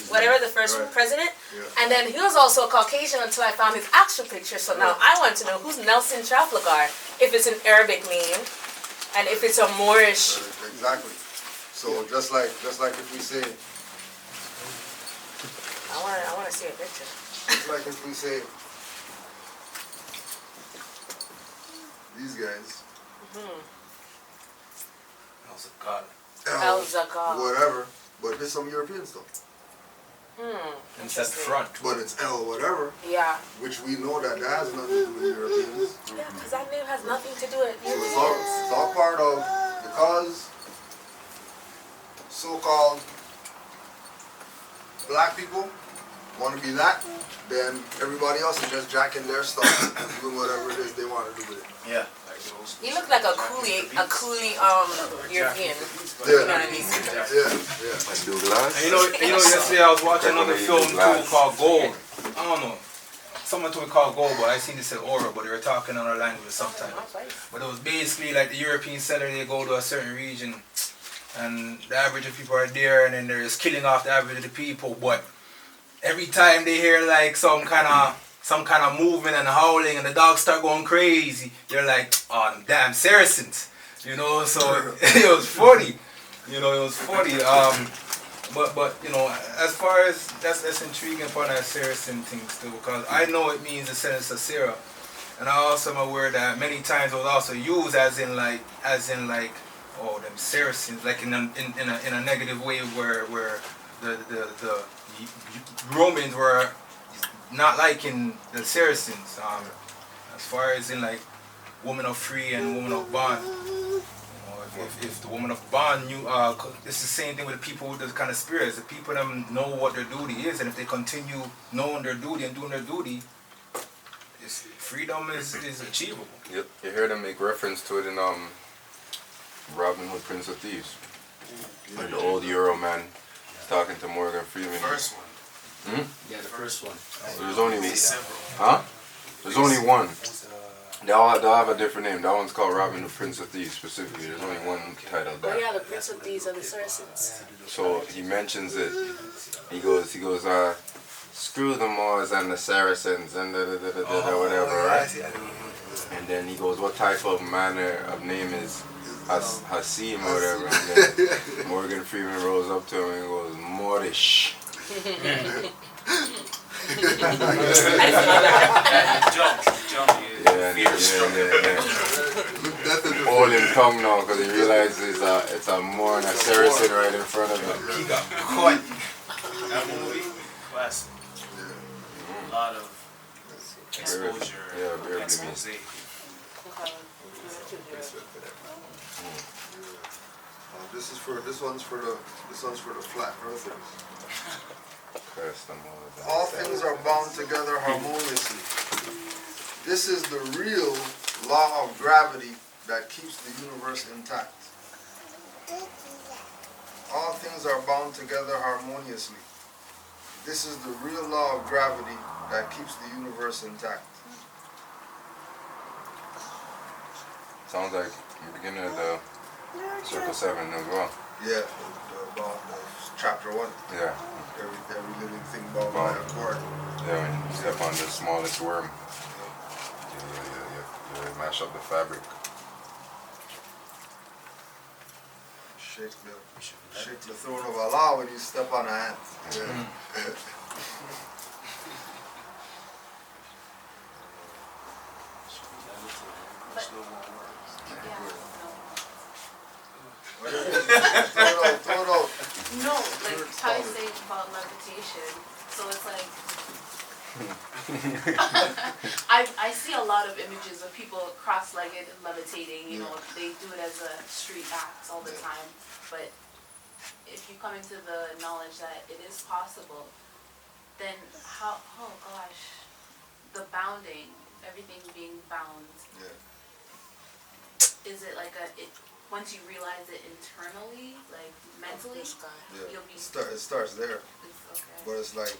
whatever, the first president. Yeah. And then he was also a Caucasian until I found his actual picture. So now I want to know who's Nelson Trafalgar, if it's an Arabic name, and if it's a Moorish. Exactly. So just like if we say, I want to see a picture. just like if we say, these guys, That was a god. El Zagal. whatever, but there's some European stuff. And it's at the front. But it's L whatever, Yeah. which we know that has nothing to do with Europeans. Yeah, because that name has nothing to do with So it's all part of, because so-called black people want to be that, then everybody else is just jacking their stuff, doing whatever it is they want to do with it. Yeah. He looked like a coolie European. Yeah, You know what I mean? yeah. And Douglas? And you know, yesterday I was watching another film too called Gold. I don't know. Someone told me called Gold, but I seen this in Aura, but they were talking another language sometimes. But it was basically like the European settler, they go to a certain region, and the average of people are there, and then they're just killing off the average of the people. But every time they hear like some kind of movement and howling, and the dogs start going crazy, they're like, oh, them damn Saracens, you know. So it was funny, you know. It was funny. But you know, as far as that's intriguing part of that Saracen things too, because I know it means the sentence of Sarah, and I also am aware that many times it was also used as in like oh, them Saracens, like in a negative way where the Romans were not liking the Saracens, as far as in like woman of free and woman of bond. You know, if the woman of bond knew, it's the same thing with the people with this kind of spirits. The people them know what their duty is, and if they continue knowing their duty and doing their duty, freedom is achievable. Yep. You hear them make reference to it in Robin Hood, Prince of Thieves. Like the old Euro man talking to Morgan Freeman. The first one. Yeah, the first one. There's only Several. huh? There's only one. They'll have a different name. That one's called Robin Hood, Prince of Thieves specifically. There's only one title Oh there. yeah, the Prince of Thieves are the Saracens. So he mentions it. He goes, screw the Moors and the Saracens and whatever, right? And then he goes, what type of manner of name is Hasim or whatever? And then Morgan Freeman rolls up to him and goes, Moorish. Jump. Yeah. Hold him tongue now because he realizes it's a Moor and a Saracen right in front of him. He got caught. That movie, classic. A lot of exposure. Yeah, expose. This one's for the flat earthers. Curse them all. All things are bound together harmoniously. This is the real law of gravity that keeps the universe intact. All things are bound together harmoniously. This is the real law of gravity that keeps the universe intact. Sounds like the beginning of the Circle 7 as well. Yeah, about chapter 1. Yeah. Every living thing bound by a cord. Yeah, when you step on the smallest worm, you mash up the fabric. Shake the throne of Allah when you step on a ant. Yeah. Throw it out. No, like how you say about levitation. So it's like I see a lot of images of people cross-legged levitating. You know, they do it as a street act all the time. But if you come into the knowledge that it is possible, then how? Oh gosh, the bounding, everything being bound. Yeah. Is it like once you realize it internally, like mentally, you'll be. It starts there, Okay. but it's like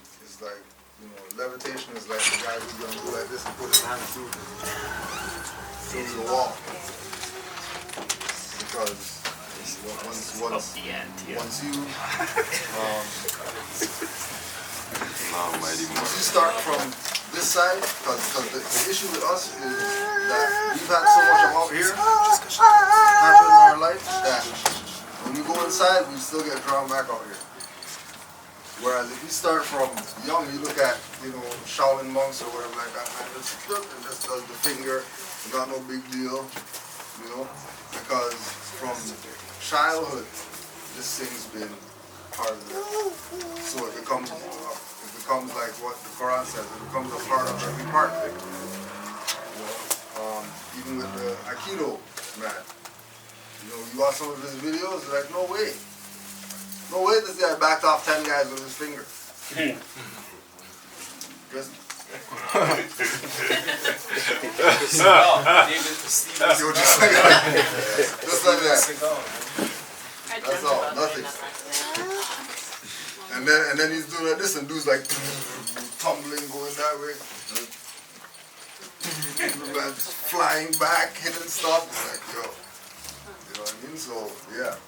you know, levitation is like the guy who's gonna do like this and put his hand through the wall, because once you once you start from this side, because the issue with us is that we've had so much out here happen in our life that when we go inside, we still get drawn back out here. Whereas if you start from young, you look at, you know, Shaolin monks or whatever like that, man, just does the finger, not no big deal, you know, because from childhood, this thing's been part of it. So it becomes like what the Quran says, it becomes a part of every part. Even with the Aikido man, you know, you watch some of his videos, you're like, no way. No way this guy backed off 10 guys with his finger. Just like that. That's all, nothing. And then he's doing like this, and dude's like tumbling, going that way. The man's flying back, hitting stuff. It's like, yo, you know what I mean? So yeah.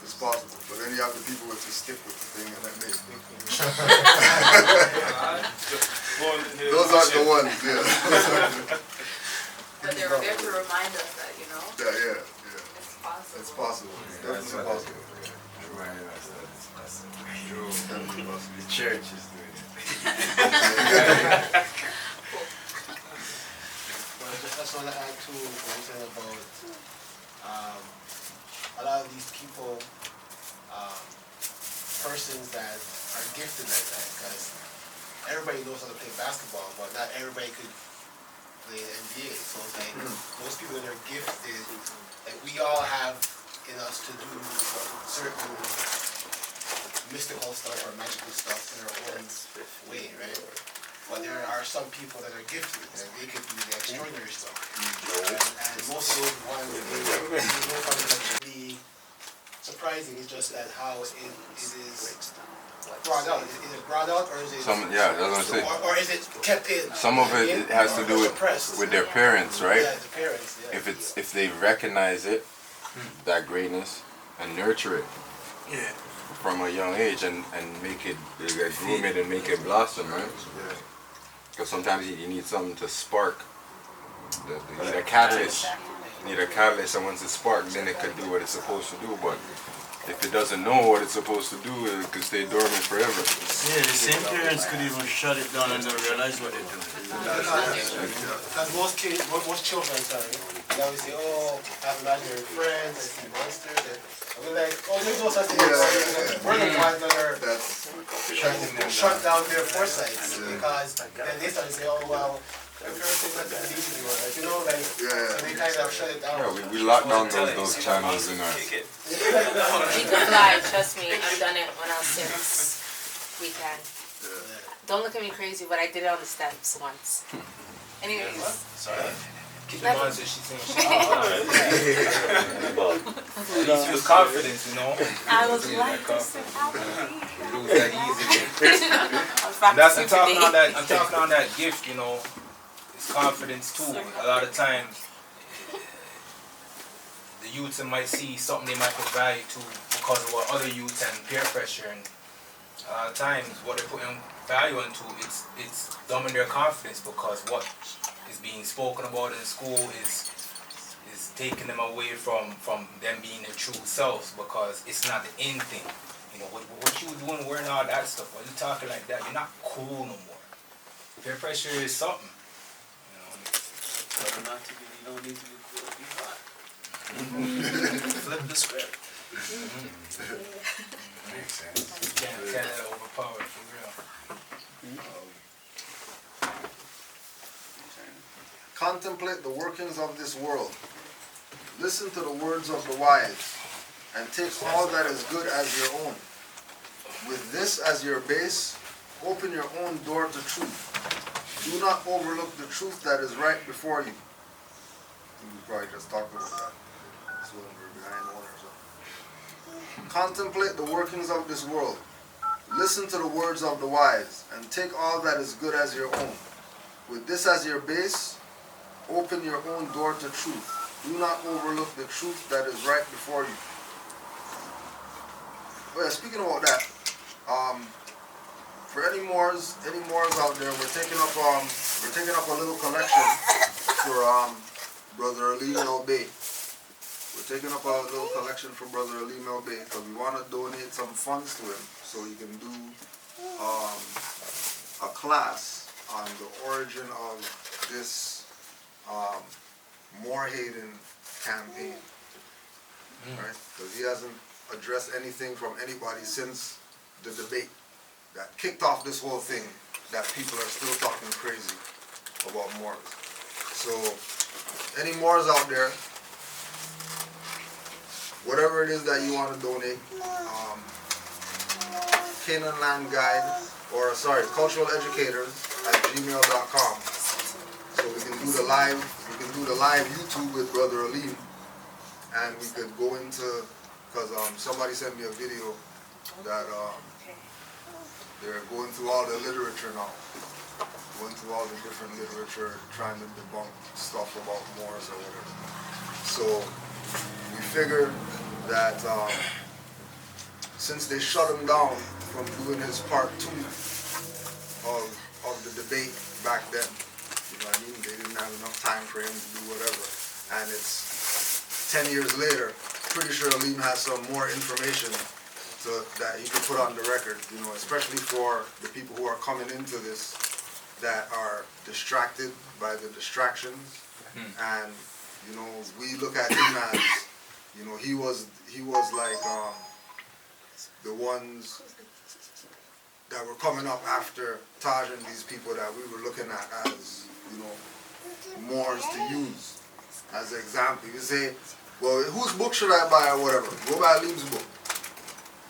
It's possible, but then you have the people who just stick with the thing and then they those aren't the ones, yeah. But they're there to remind us that, you know, Yeah. it's possible. It's possible. It's definitely possible. Reminding us that it's possible. Definitely possible. The church is doing it. Well, I just want to add to what you said about a lot of these people, persons that are gifted like that, because everybody knows how to play basketball, but not everybody could play the NBA. So it's like those people that are gifted, like we all have in us to do certain mystical stuff or magical stuff in our own way, right? But there are some people that are gifted and they can do the extraordinary stuff. And most of those ones, they don't find it really surprising. It's just that how it is brought out. Is it brought out or is it? Yeah, that's what I'm saying. Or is it kept in? Some of it has to do with their parents, right? Yeah, the parents. Yeah. If they recognize it, that greatness, and nurture it from a young age and make it, groom it and make it blossom, right? Because sometimes you need something to spark. You need a catalyst. You need a catalyst, and once it sparks, then it could do what it's supposed to do. But if it doesn't know what it's supposed to do, it could stay dormant forever. Yeah, the same parents could even shut it down and don't realize what they're doing. Because most children, they always say, oh, I have imaginary friends, I see monsters, and we're like, oh, there's no such thing. We're the ones that are shut down their foresights because then they start to say, oh, well, the parents think that's the easy one, like, you know, like, so they kind of shut it down. Yeah, we lock down those channels in our... You can fly, trust me, I've done it when I was 6. We can. Don't look at me crazy, but I did it on the steps once. Anyways. Sorry. Keep in mind that she's saying she was confidence, you know? I was like, this is how lose that easily. I'm talking on that gift, you know. It's confidence too. A lot of times the youths might see something they might put value to because of what other youths and peer pressure, and a lot of times what they're putting value into, it's dumbing their confidence because what is being spoken about in school is taking them away from them being their true selves because it's not the in thing. You know, what you doing wearing all that stuff, why you talking like that, you're not cool no more. Peer pressure is something. You don't need to be cool to be hot. Flip the script. Makes sense. Can't let it overpower for real. Contemplate the workings of this world. Listen to the words of the wise, and take all that is good as your own. With this as your base, open your own door to truth. Do not overlook the truth that is right before you. We probably just talked about that. That's when we're behind one or something. Contemplate the workings of this world. Listen to the words of the wise, and take all that is good as your own. With this as your base, open your own door to truth. Do not overlook the truth that is right before you. Oh yeah, speaking about that, for any Moors out there, we're taking up a little collection for Brother Alim El Bey. We're taking up a little collection for Brother Alim El Bey because we want to donate some funds to him so he can do a class on the origin of this Moorhaven campaign, right? Because he hasn't addressed anything from anybody since the debate that kicked off this whole thing, that people are still talking crazy about Moors. So, any Moors out there, whatever it is that you want to donate, Canaan Land Guide, or sorry, cultural educators at gmail.com. So we can do the live YouTube with Brother Alim, and we could go into, because somebody sent me a video that they're going through all the literature now, going through all the different literature, trying to debunk stuff about Moors or whatever. So we figured that since they shut him down from doing his part 2 of the debate back then, you know what I mean? They didn't have enough time for him to do whatever. And it's 10 years later, pretty sure Alim has some more information that he can put on the record, you know, especially for the people who are coming into this that are distracted by the distractions. And, you know, we look at him as, you know, he was like the ones that were coming up after Taj and these people that we were looking at as, you know, Moors to use as an example. You say, Well, whose book should I buy or whatever? Go buy Liam's book.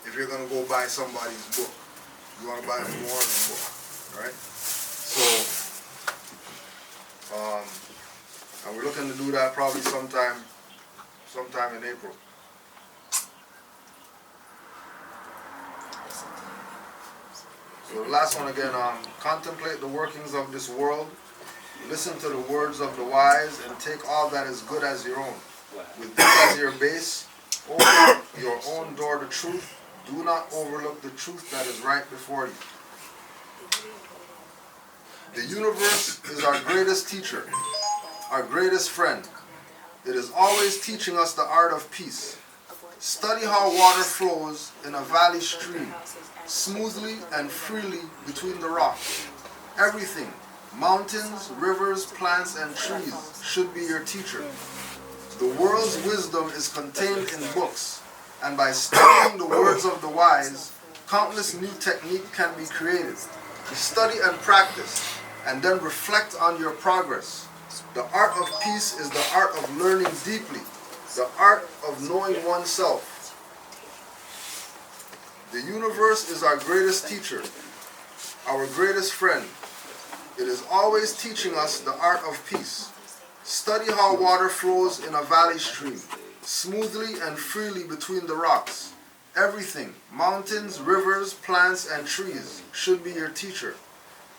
If you're gonna go buy somebody's book, you wanna buy Moore's book, right? So, and we're looking to do that probably sometime in April. So the last one again, contemplate the workings of this world, listen to the words of the wise, and take all that is good as your own. With this as your base, open your own door to truth. Do not overlook the truth that is right before you. The universe is our greatest teacher, our greatest friend. It is always teaching us the art of peace. Study how water flows in a valley stream, smoothly and freely between the rocks. Everything, mountains, rivers, plants, and trees, should be your teacher. The world's wisdom is contained in books, and by studying the words of the wise, countless new techniques can be created. Study and practice, and then reflect on your progress. The art of peace is the art of learning deeply, the art of knowing oneself. The universe is our greatest teacher, our greatest friend. It is always teaching us the art of peace. Study how water flows in a valley stream, smoothly and freely between the rocks. Everything, mountains, rivers, plants, and trees, should be your teacher.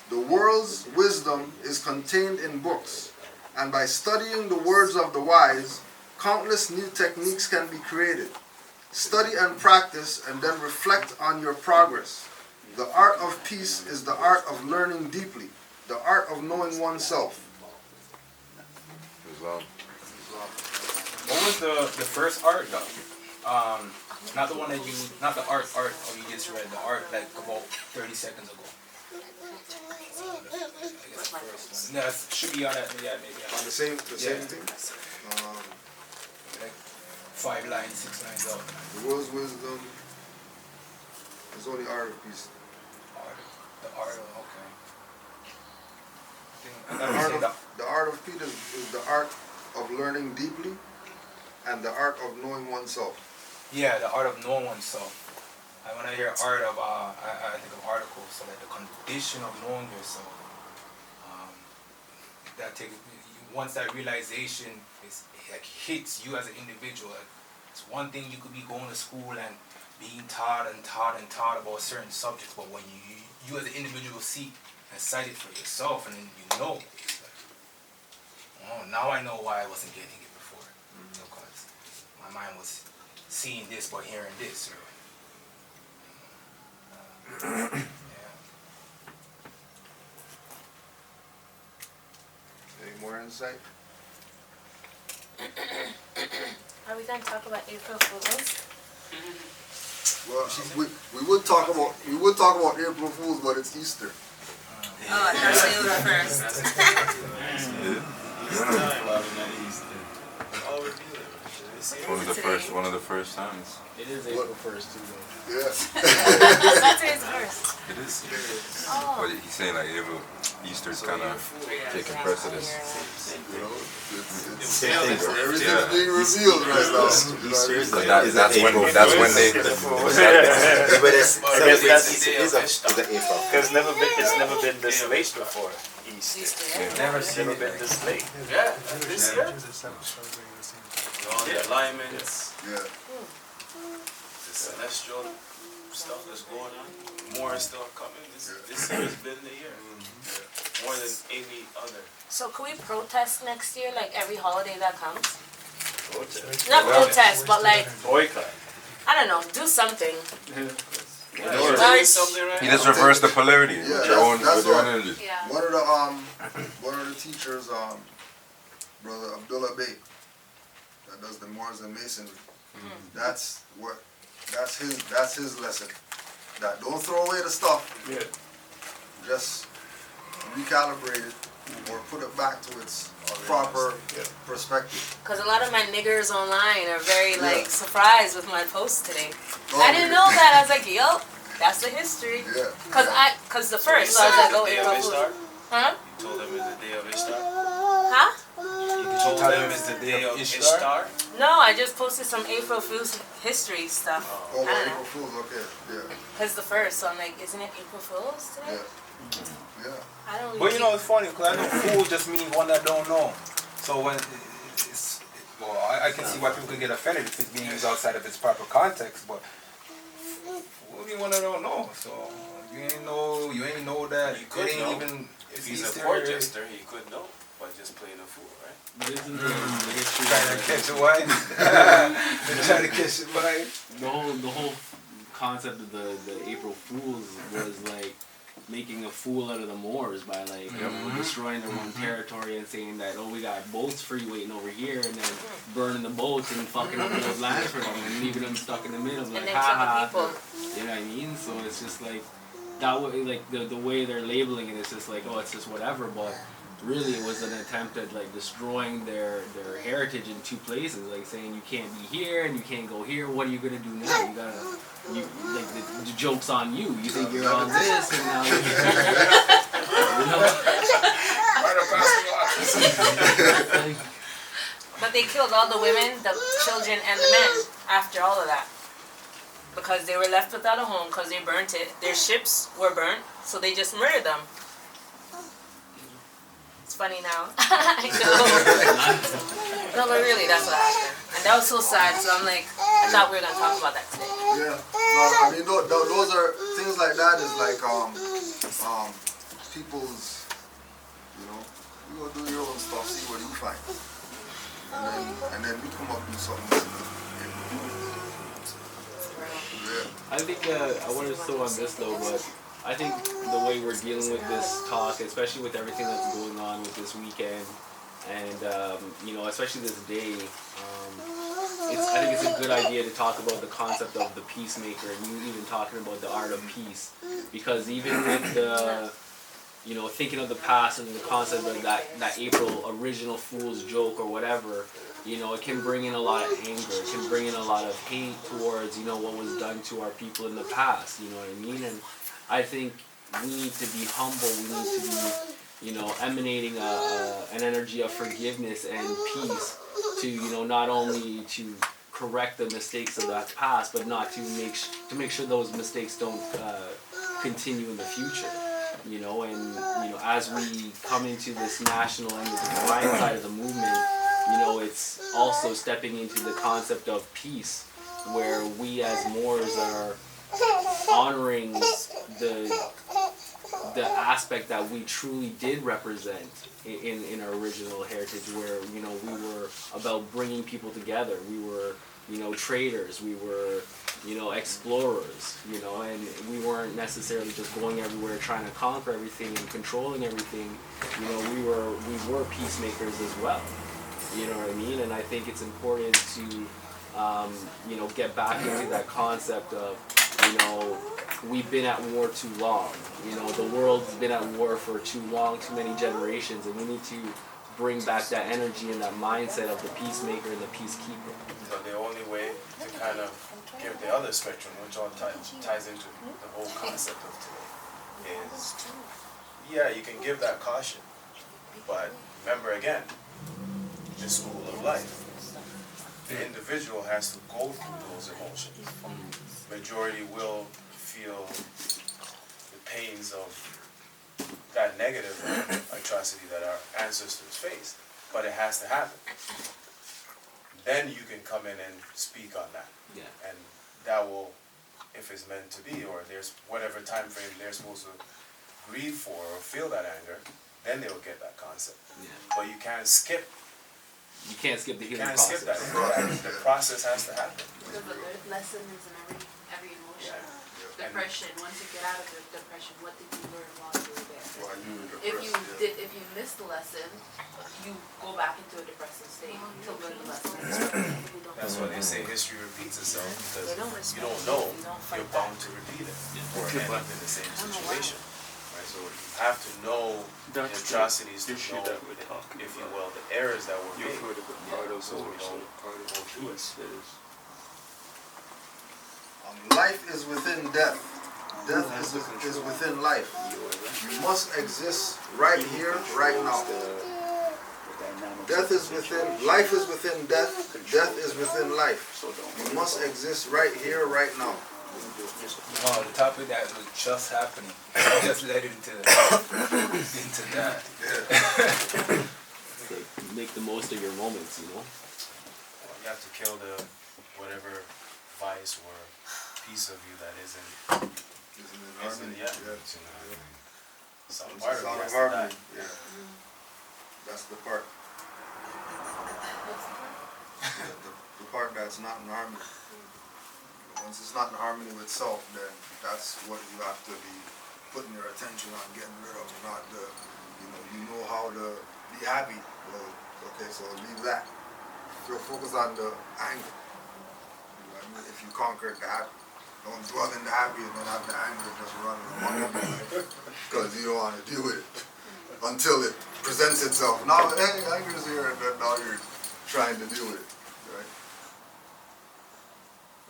The world's wisdom is contained in books, and by studying the words of the wise, countless new techniques can be created. Study and practice, and then reflect on your progress. The art of peace is the art of learning deeply, the art of knowing oneself. What was the first art though? Not the one that you, not the art you just read, the art like about 30 seconds ago. I guess the first one. No, it should be on that, yeah, maybe. On the same thing? Like 5 lines, 6 lines out. The world's wisdom is only art of peace. The art of, okay. The art of peace is the art of learning deeply and the art of knowing oneself. Yeah, the art of knowing oneself. When I hear art of, I think of articles, so like the condition of knowing yourself. Once that realization is like hits you as an individual, it's one thing you could be going to school and being taught about certain subjects, but when you as an individual see and cite it for yourself, and then you know, it's like, oh, now I know why I wasn't getting it before, because my mind was seeing this but hearing this. Or, Any more insight? Are we gonna talk about April Fools? Well, we would talk about April Fools, but it's Easter. Oh, I thought you were first. One of the first times. It is April 1st too, though. Yeah. I thought today's first. It is. Oh. But he's saying like Easter's kind of taking precedence. You know, everything's being revealed right now. But that's when they. But it's never been this late before. Easter. Never been this late. Yeah, this year. All the alignments, Yeah. the celestial stuff that's going on. More stuff coming. This year has been the year. More than any other. So could we protest next year, like every holiday that comes? Protest. Not protest, but like, Boycott. I don't know, do something. Yeah, you're doing something right You now. just reverse the polarity Yeah, with your own that's what- energy. Yeah. One of the teachers, Brother Abdullah Bey, that does the Moors and Masonry. That's his lesson. That don't throw away the stuff. Yeah. Just recalibrate it or put it back to its proper perspective. Cause a lot of my niggers online are very like Yeah. surprised with my post today. Oh, I didn't know that. I was like, yo, that's the history. Yeah. Cause the first, so I was like, oh, April Fools. Huh? You told them it's the day of Ishtar. Huh? You told tell them them is the the day of Ishtar? Ishtar? No, I just posted some April Fool's history stuff. Oh, I don't April know. Fool's, okay, yeah, Cause the first, so I'm like, isn't it April Fool's today? yeah, yeah. I don't. But Really you know, it's funny because I know fool just means one that don't know. So when well, I can see why people could get offended if it's being used outside of its proper context. But fool mean one that don't know. So you ain't know that. You could it ain't know. even. If he's Easter a court egg. jester, he could know by just playing a fool, right? But isn't the history Trying to catch a wife. Trying to catch a wife. the whole concept of the April Fools was like making a fool out of the Moors by like destroying their one territory and saying that, oh, we got boats for you waiting over here, and then burning the boats and fucking up those lands for them and leaving them stuck in the middle, like and then haha. kill the people. You know what I mean? So it's just like that way, like the way they're labeling it, it's just like, oh, it's just whatever, but really it was an attempt at like destroying their heritage in two places, like saying you can't be here and you can't go here. What are you gonna do now? You gotta, like the joke's on you. You think you're all this and now you know. Like, But they killed all the women, the children, and the men after all of that. Because they were left without a home because they burnt it. Their ships were burnt, so they just murdered them. It's funny now. I know. No, but really, that's what happened. And that was so sad, so I'm like, I thought we were going to talk about that today. Yeah, no, I mean, those are, things like that is like, people's, you know, you go do your own stuff, see what you find. And then we come up with something. I think I want to still on this though, but I think the way we're dealing with this talk, especially with everything that's going on with this weekend, and you know, especially this day, I think it's a good idea to talk about the concept of the peacemaker, and you even talking about the art of peace, because even with the, you know, thinking of the past and the concept of that April original fool's joke or whatever, you know, it can bring in a lot of anger, it can bring in a lot of hate towards, you know, what was done to our people in the past, you know what I mean? And I think we need to be humble, we need to be, you know, emanating an energy of forgiveness and peace to, you know, not only to correct the mistakes of that past, but not to make sure those mistakes don't continue in the future. You know, and you know, as we come into this national and the divine side of the movement, you know, it's also stepping into the concept of peace, where we as Moors are honoring the aspect that we truly did represent in our original heritage, where, you know, we were about bringing people together. We were, you know, traders. We were, you know, explorers, you know, and we weren't necessarily just going everywhere trying to conquer everything and controlling everything. You know, we were peacemakers as well. You know what I mean? And I think it's important to, you know, get back into that concept of, you know, we've been at war too long. You know, the world's been at war for too long, too many generations, and we need to bring back that energy and that mindset of the peacemaker and the peacekeeper. So the only way to kind of give the other spectrum, which all ties into the whole concept of today, is, yeah, you can give that caution, but remember again, the school of life. The individual has to go through those emotions. Majority will feel the pains of that negative atrocity that our ancestors faced, but it has to happen. Then you can come in and speak on that. Yeah. And that will, if it's meant to be, or there's whatever time frame they're supposed to grieve for or feel that anger, then they'll get that concept. Yeah. But you can't skip. You can't skip the You healing can't skip that. process. The process has to happen. The lesson is in every emotion. Yeah. Depression. Once you get out of the depression, what did you learn while you were there? While you were If depressed, you missed the lesson, you go back into a depressive state to learn the lesson. That's why they say history repeats itself, because you don't know, you're bound to repeat it or end up in the same situation. Right? So you have to know the atrocities, to know, if you will, the errors that were made, so we don't go through it. Life is within death. Death is within life. You must exist right here, right now. Death is within, life is within death, death is within life. You must exist right here, right now. Oh, the topic that was just happening, just led into that. Make the most of your moments, you know? You have to kill the whatever vice or piece of you that isn't Harmony. yeah. Yeah. It's in harmony. Some Once part it's of out you of has to harmony, die. yeah. That's the part. What's the part? The part that's not in harmony. Once it's not in harmony with self, then that's what you have to be putting your attention on getting rid of, not the, you know how to be happy. Well, okay, so leave that. Focus on the anger. You know what I mean? If you conquered the happy. Don't dwell in the happy and then have the anger just running among you, because you don't want to deal with it until it presents itself. Now, hey, anger's here, and then now you're trying to deal with it, right?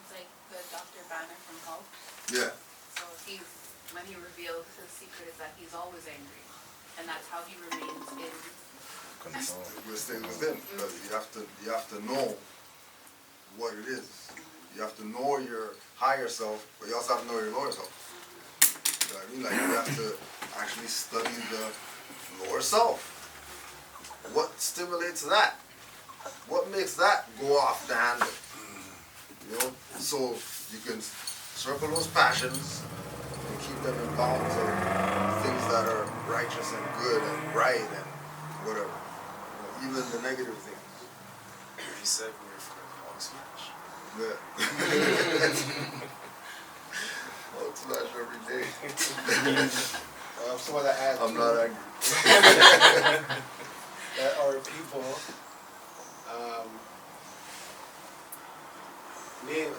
It's like the Dr. Banner from Hulk. Yeah. So when he reveals his secret is that he's always angry. And that's how he remains in Control. We're staying within, because you have to know what it is. You have to know your higher self, but you also have to know your lower self. You know what I mean? Like, you have to actually study the lower self. What stimulates that? What makes that go off the handle? You know? So you can circle those passions and keep them in bounds of things that are righteous and good and right and whatever. You know, even the negative things. He said we're for Hulk smash. Yeah. Hulk smash every day. Some of the add I'm not angry. that our people,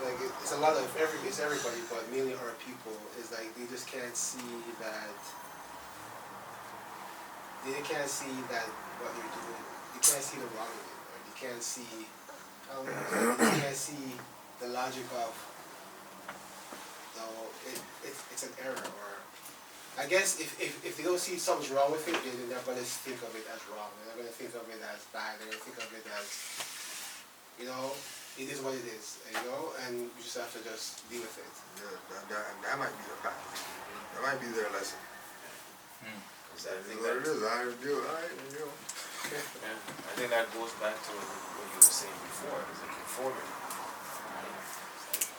like it's a lot of it's everybody, but mainly our people is like they just can't see that. They can't see that what they're doing. They can't see the wrong in it, or they can't see. They can't see the logic of. No, it's an error, or I guess if they don't see something's wrong with it, then they're not going to think of it as wrong. They're not going to think of it as bad. They're going to think of it as, it is what it is, and we just have to just deal with it. Yeah, that might be the path. That might be their lesson. Because I think what it is. I do. Yeah, I think that goes back to what you were saying before. It's like conformity. Right?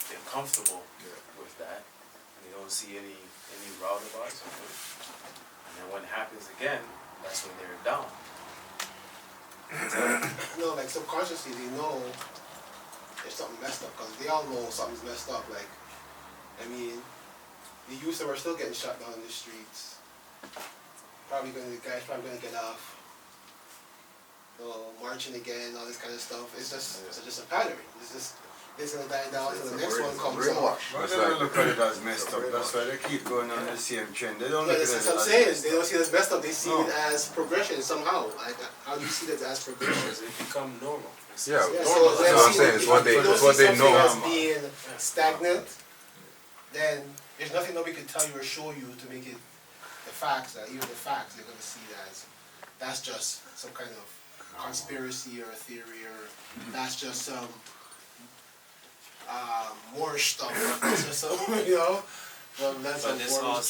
They're comfortable with that, and they don't see any route about it. And then when it happens again, that's when they're down. Like subconsciously they know there's something messed up, because they all know something's messed up. Like, I mean, the youths that were still getting shot down in the streets, the guy's probably gonna get off. Marching again, all this kind of stuff. It's just a pattern. It's gonna die down until the next one comes out. But they don't look at it as messed up. That's why they keep going on the same trend. They don't look at it as what I'm saying. They don't see it as messed up. They see it as progression somehow. Like, how do you see that as progression? It become normal. Yeah, So that's what I'm saying. It's what they know. As being stagnant, then there's nothing nobody can tell you or show you to make it the facts. Even the facts, they're gonna see it as that's just some kind of conspiracy or a theory, or that's just some more stuff. That's just some, But this all, I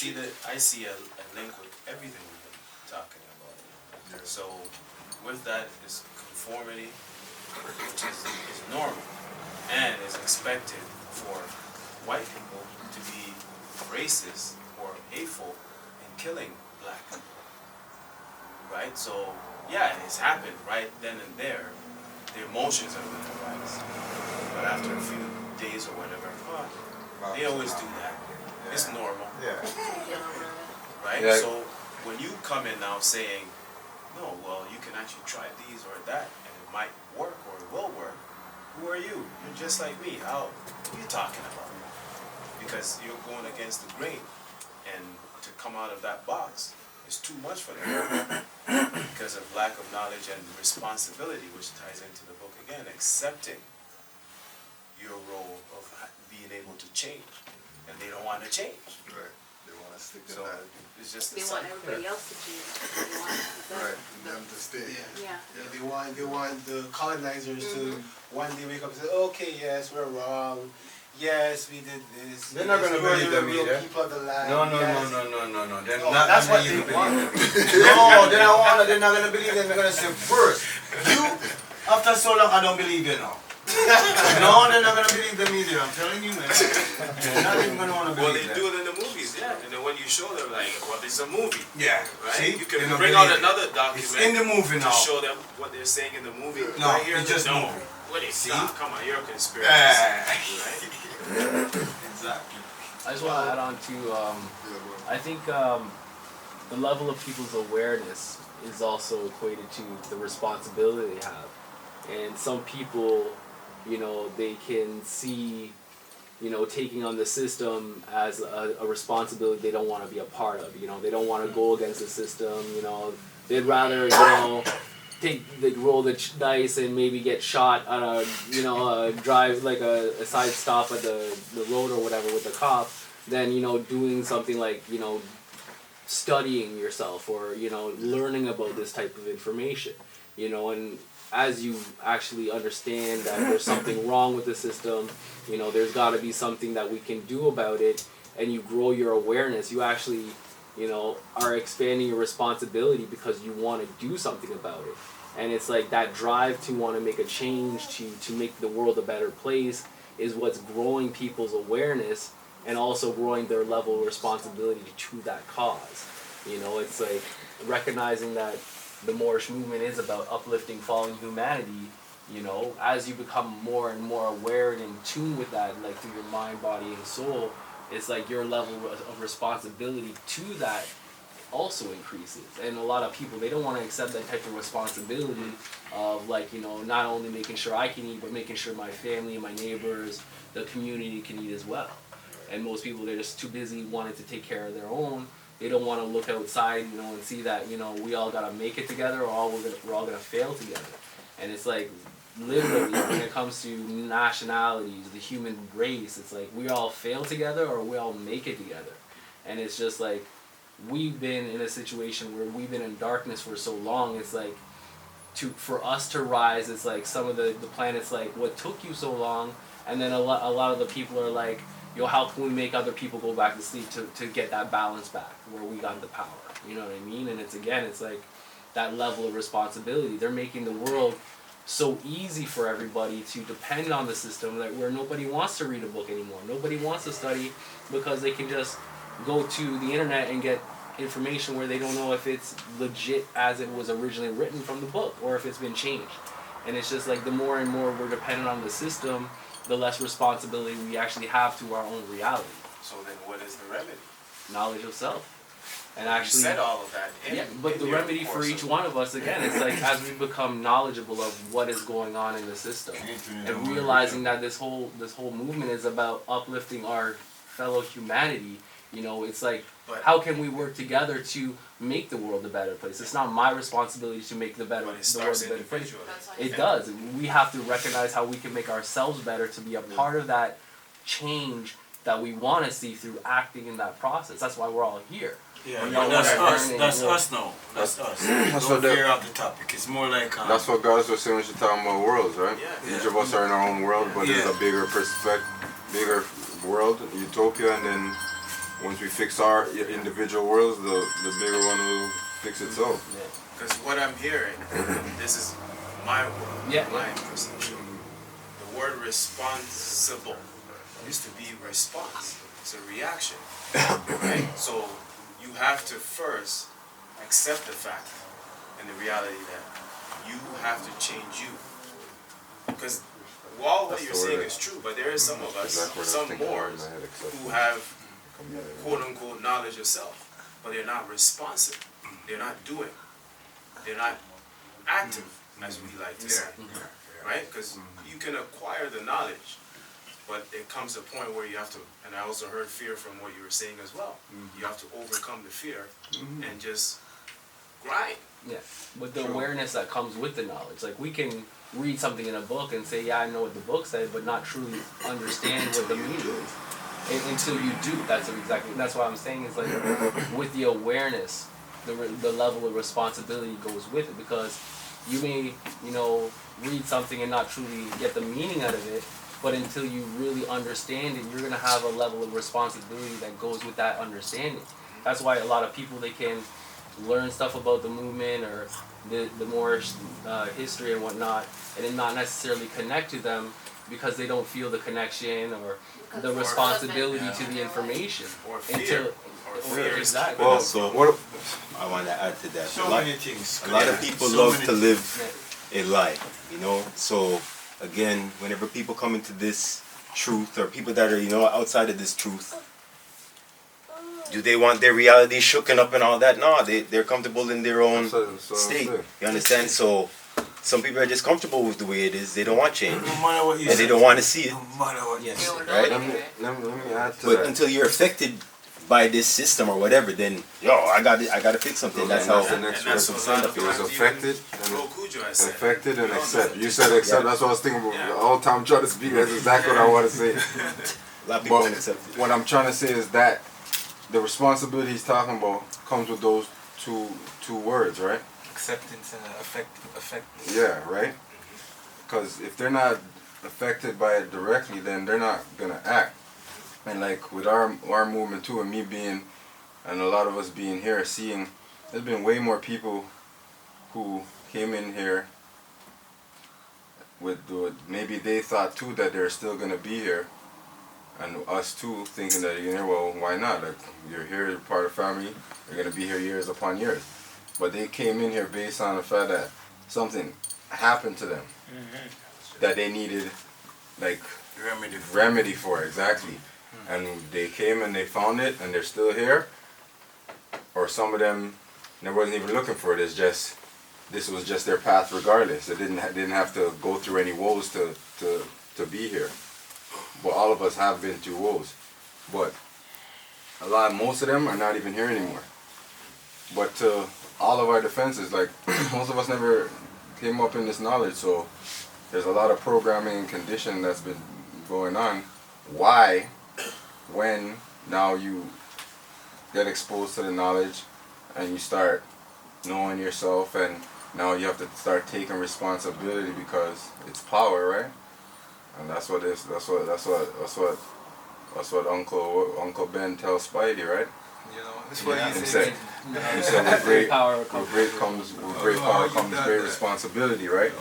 see a link with everything we've been talking about. Yeah. So with that is conformity, which is normal and is expected for white people to be racist or hateful and killing black people. Right? So yeah, it's happened right then and there. The emotions are going to rise. But after a few days or whatever, they always do that. Yeah. It's normal. Yeah. Right? Yeah. So when you come in now saying, no, well, you can actually try these or that, and it might work or it will work, who are you? You're just like me. What are you talking about? Because you're going against the grain, and to come out of that box is too much for them because of lack of knowledge and responsibility, which ties into the book again, accepting your role of being able to change, and they don't want to change. Right. They want to stick in So that. it's just They want everybody else to choose. They want Right, them to stay. Yeah. They want the colonizers to one day wake up and say, okay, yes, we're wrong. Yes, we did this. They're not gonna believe them either. People of the land. No. They're not That's gonna what they even want. believe them. No, they're not gonna believe them. They're gonna say first, you, after so long, I don't believe you now. No, they're not gonna believe them either. I'm telling you, man. They're not even gonna wanna Well, believe they them. do it in the movies, yeah. And then when you show them, like, well, it's a movie, Yeah, right? see? You can They don't bring out believe it. another It's document in the movie to now. show them what they're saying in the movie. No, right here, it's just no. movie. What is See? that? Come on, you're a conspiracy. Exactly. I just want to add on to, I think the level of people's awareness is also equated to the responsibility they have. And some people, you know, they can see, you know, taking on the system as a responsibility they don't want to be a part of. You know, they don't want to go against the system. You know, they'd rather, you know, roll the dice and maybe get shot on a, you know, drive like a side stop at the road or whatever with the cop than, you know, doing something like, you know, studying yourself or, you know, learning about this type of information. You know, and as you actually understand that there's something wrong with the system, you know, there's got to be something that we can do about it, and you grow your awareness, you actually, you know, are expanding your responsibility because you want to do something about it. And it's like that drive to want to make a change, to make the world a better place, is what's growing people's awareness and also growing their level of responsibility to that cause. You know, it's like recognizing that the Moorish movement is about uplifting fallen humanity. You know, as you become more and more aware and in tune with that, like through your mind, body, and soul, it's like your level of responsibility to that also increases. And a lot of people, they don't want to accept that type of responsibility of, like, you know, not only making sure I can eat, but making sure my family, my neighbors, the community can eat as well. And most people, they're just too busy wanting to take care of their own. They don't want to look outside, you know, and see that, you know, we all gotta make it together, or we're all gonna fail together. And it's like, literally, when it comes to nationalities, the human race, it's like we all fail together or we all make it together. And it's just like, we've been in a situation where we've been in darkness for so long. It's like, for us to rise, it's like some of the planets, like, what took you so long? And then a lot of the people are like, yo, how can we make other people go back to sleep to get that balance back where we got the power? You know what I mean? And it's like that level of responsibility. They're making the world so easy for everybody to depend on the system, that where nobody wants to read a book anymore. Nobody wants to study because they can just go to the internet and get information where they don't know if it's legit as it was originally written from the book or if it's been changed. And it's just like the more and more we're dependent on the system, the less responsibility we actually have to our own reality. So then what is the remedy? Knowledge of self. And You actually, said all of that. but the remedy for each one of us, again, it's like as we become knowledgeable of what is going on in the system and realizing that this whole movement is about uplifting our fellow humanity. You know, it's like, how can we work together to make the world a better place? It's not my responsibility to make the world a better place. It does. We have to recognize how we can make ourselves better to be a part of that change that we want to see through acting in that process. That's why we're all here. Yeah, that's us. That's us now. That's us. Don't veer off the topic. It's more like... that's what God was saying when you're talking about worlds, right? Yeah. Each of us are in our own world, but there's a bigger bigger world, utopia, and then once we fix our individual worlds, the bigger one will fix itself. Because what I'm hearing, this is my world, my perception. The word responsible used to be response. It's a reaction, right? So you have to first accept the fact and the reality that you have to change you. Because while what you're saying is true, but there is some of us, some Moors, who have quote-unquote knowledge of self, but they're not responsive, they're not doing, they're not active, as we like to say, right? Because you can acquire the knowledge, but it comes to a point where you have to, and I also heard fear from what you were saying as well, you have to overcome the fear and just grind. Yeah, but the awareness that comes with the knowledge. Like, we can read something in a book and say, yeah, I know what the book said, but not truly understand what the meaning is. until you do. That's what I'm saying is like with the awareness, the level of responsibility goes with it, because you may, read something and not truly get the meaning out of it, but until you really understand it, you're gonna have a level of responsibility that goes with that understanding. That's why a lot of people, they can learn stuff about the movement or the more history and whatnot, and then not necessarily connect to them because they don't feel the connection or the responsibility to the information. Or fear. Exactly. Well, so I want to add to that. So many things. A lot of people love to live a lie, So again, whenever people come into this truth, or people that are outside of this truth, do they want their reality shooken up and all that? No, they're comfortable in their own state. You understand? So some people are just comfortable with the way it is. They don't want change, and they don't want to see it. Yes. Right? Let me add to But that. until you're affected by this system or whatever, then I gotta fix something. That's how. That's the next And that's word. what a lot of It was times affected even Bro Kudjo has said. affected and No, accept. no. You said accept. That's what I was thinking about. Yeah. The whole time I'm trying to speak. That's exactly what I want to say. A lot of people But don't accept it. what I'm trying to say is that the responsibility he's talking about comes with those two words, right? Acceptance and affect. Yeah, right? Because if they're not affected by it directly, then they're not gonna act. And like with our movement too, and me being, and a lot of us being here, seeing, there's been way more people who came in here with maybe they thought too that they're still gonna be here, and us too thinking that well, why not? Like you're here, you're part of family, you're gonna be here years upon years. But they came in here based on the fact that something happened to them that they needed like remedy for, exactly. And they came and they found it and they're still here. Or some of them, they wasn't even looking for it. It's just, this was just their path regardless. They didn't have to go through any woes to be here. But all of us have been through woes. But most of them are not even here anymore. But to all of our defenses, like most of us never came up in this knowledge, so there's a lot of programming and conditioning that's been going on. Why, when now you get exposed to the knowledge and you start knowing yourself, and now you have to start taking responsibility because it's power, right? And that's what Uncle Ben tells Spidey, right? That's what He he said. said. He said with great Power power comes great responsibility, right?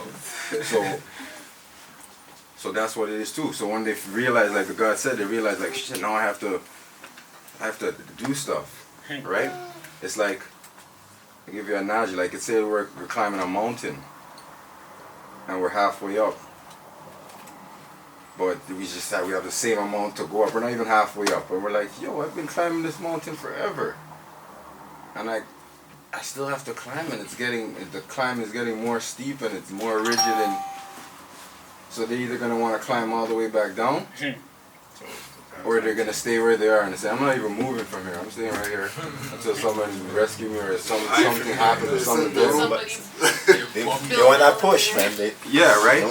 So that's what it is too. So when they realize, like the God said, they realize like shit, now I have to do stuff, right? It's like, I'll give you an analogy, like say we're climbing a mountain and we're halfway up. But we just said we have the same amount to go up. We're not even halfway up. And we're like, yo, I've been climbing this mountain forever. And I still have to climb, and the climb is getting more steep and it's more rigid, and so they're either gonna want to climb all the way back down, or they're gonna stay where they are and say, I'm not even moving from here. I'm staying right here until somebody rescue me or something happens or something. They want that push, man. Yeah, right?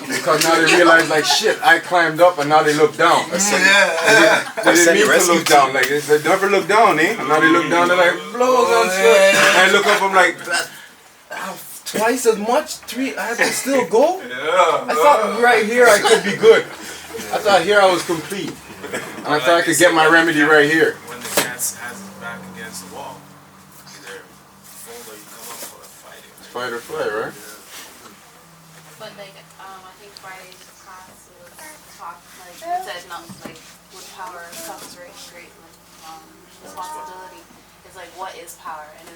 Because now they realize, like, shit, I climbed up and now they look down. They didn't mean to look down. Like, they said, never look down, eh? And now they look down, they're like, blows on shit. And I look up, I'm like, twice as much? I have to still go? I thought right here I could be good. I thought here I was complete. And I thought I could get my remedy right here. When the cat has his back against the wall, either fold or you come up for a fight. Fight or flight, right? But like, I think Friday's class was talk like it said not like with power comes great responsibility. It's like what is power, and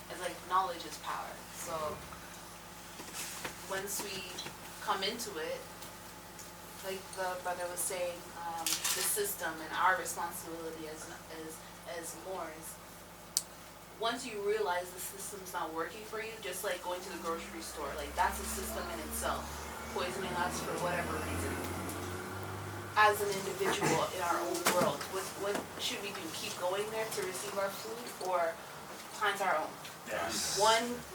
it's like knowledge is power. So once we come into it, like the brother was saying, the system and our responsibility as Moors. Once you realize the system's not working for you, just like going to the grocery store, like that's a system in itself, poisoning us for whatever reason. As an individual in our own world, what should we do? Keep going there to receive our food, or plant our own? Yes.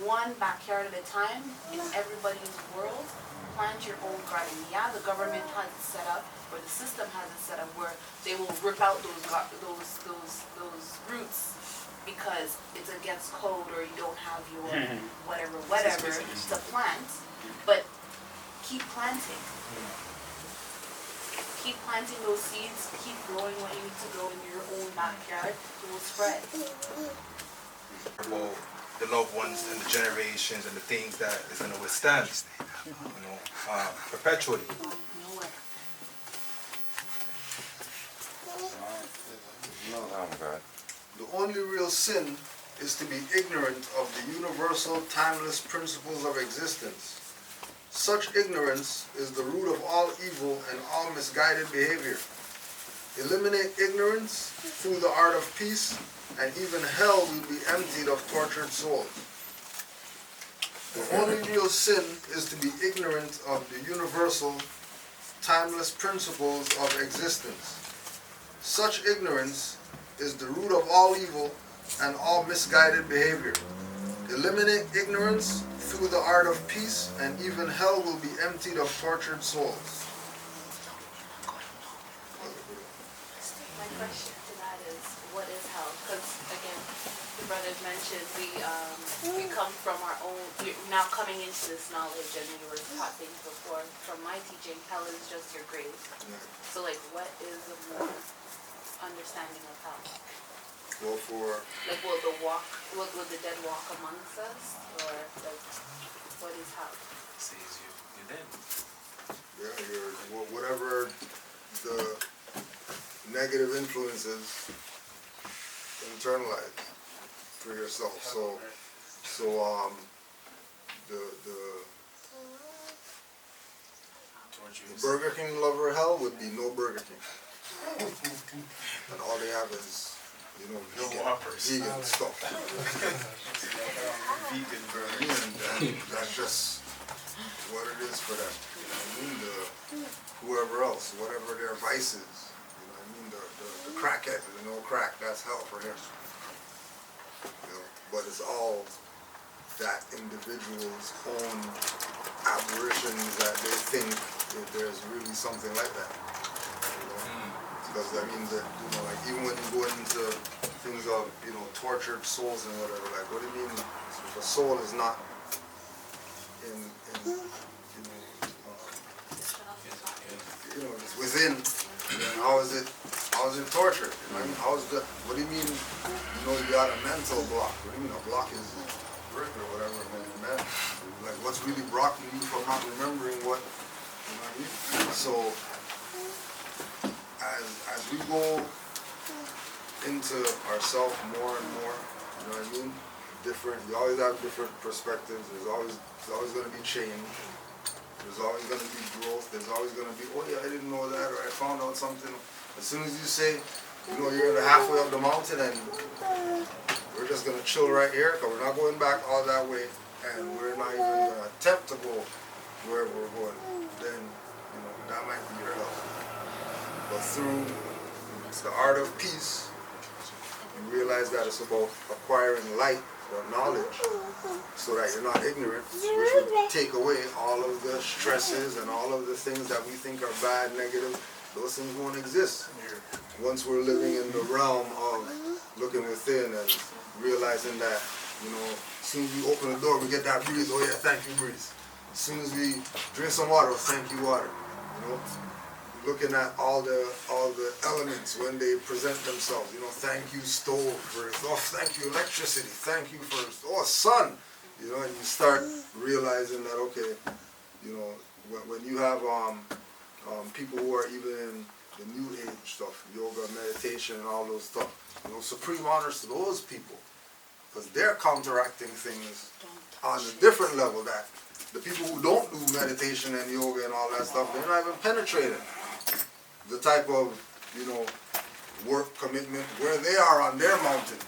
One backyard at a time in everybody's world. Plant your own garden. Yeah, the government has it set up, or the system has it set up where they will rip out those roots because it's against code or you don't have your whatever to plant. But keep planting. Keep planting those seeds, keep growing what you need to grow in your own backyard, it will spread. Well, the loved ones and the generations and the things that is going to withstand, perpetually. No way. The only real sin is to be ignorant of the universal, timeless principles of existence. Such ignorance is the root of all evil and all misguided behavior. Eliminate ignorance through the art of peace, and even hell will be emptied of tortured souls. The only real sin is to be ignorant of the universal, timeless principles of existence. Such ignorance is the root of all evil and all misguided behavior. Eliminate ignorance through the art of peace, and even hell will be emptied of tortured souls. My question to that is, what is hell? Because again, the brothers mentioned we come from our own. We're now coming into this knowledge, and we were taught things before. From my teaching, hell is just your grave. So, like, what is a more understanding of hell? Well, like, will the dead walk amongst us, or like, what is hell? Says you're dead. Yeah, whatever the negative influences internalize for yourself. So the Burger King lover hell would be no Burger King, and all they have is vegan stuff. Vegan burgers, and that's just what it is for them. Whoever else, whatever their vices, the crackhead, crack, that's hell for him. But it's all that individual's own aberrations that they think that there's really something like that. Because that means that, like, even when you go into things of, tortured souls and whatever, like, what do you mean if a soul is not it's within, then how is it tortured? What do you mean, you got a mental block? What do you mean a block is brick or whatever, man? Like, what's really blocking you from not remembering what, So, as we go into ourselves more and more, we always have different perspectives. There's always going to be change. There's always going to be growth. There's always going to be, oh yeah, I didn't know that, or I found out something. As soon as you say, you're in the halfway up the mountain and we're just going to chill right here, because we're not going back all that way, and we're not even going to attempt to go wherever we're going, then, that might be your help. But through the art of peace, you realize that it's about acquiring light or knowledge so that you're not ignorant, which would take away all of the stresses and all of the things that we think are bad, negative. Those things won't exist once we're living in the realm of looking within and realizing that, as soon as we open the door, we get that breeze. Oh yeah, thank you, breeze. As soon as we drink some water, thank you, water. Looking at all the elements when they present themselves. Thank you, stove, for thank you, electricity. Thank you for sun. And you start realizing that, okay, when you have people who are even in the new age stuff, yoga, meditation, and all those stuff, supreme honors to those people, because they're counteracting things on a different level. That the people who don't do meditation and yoga and all that stuff, they're not even penetrating the type of, work commitment where they are on their mountain.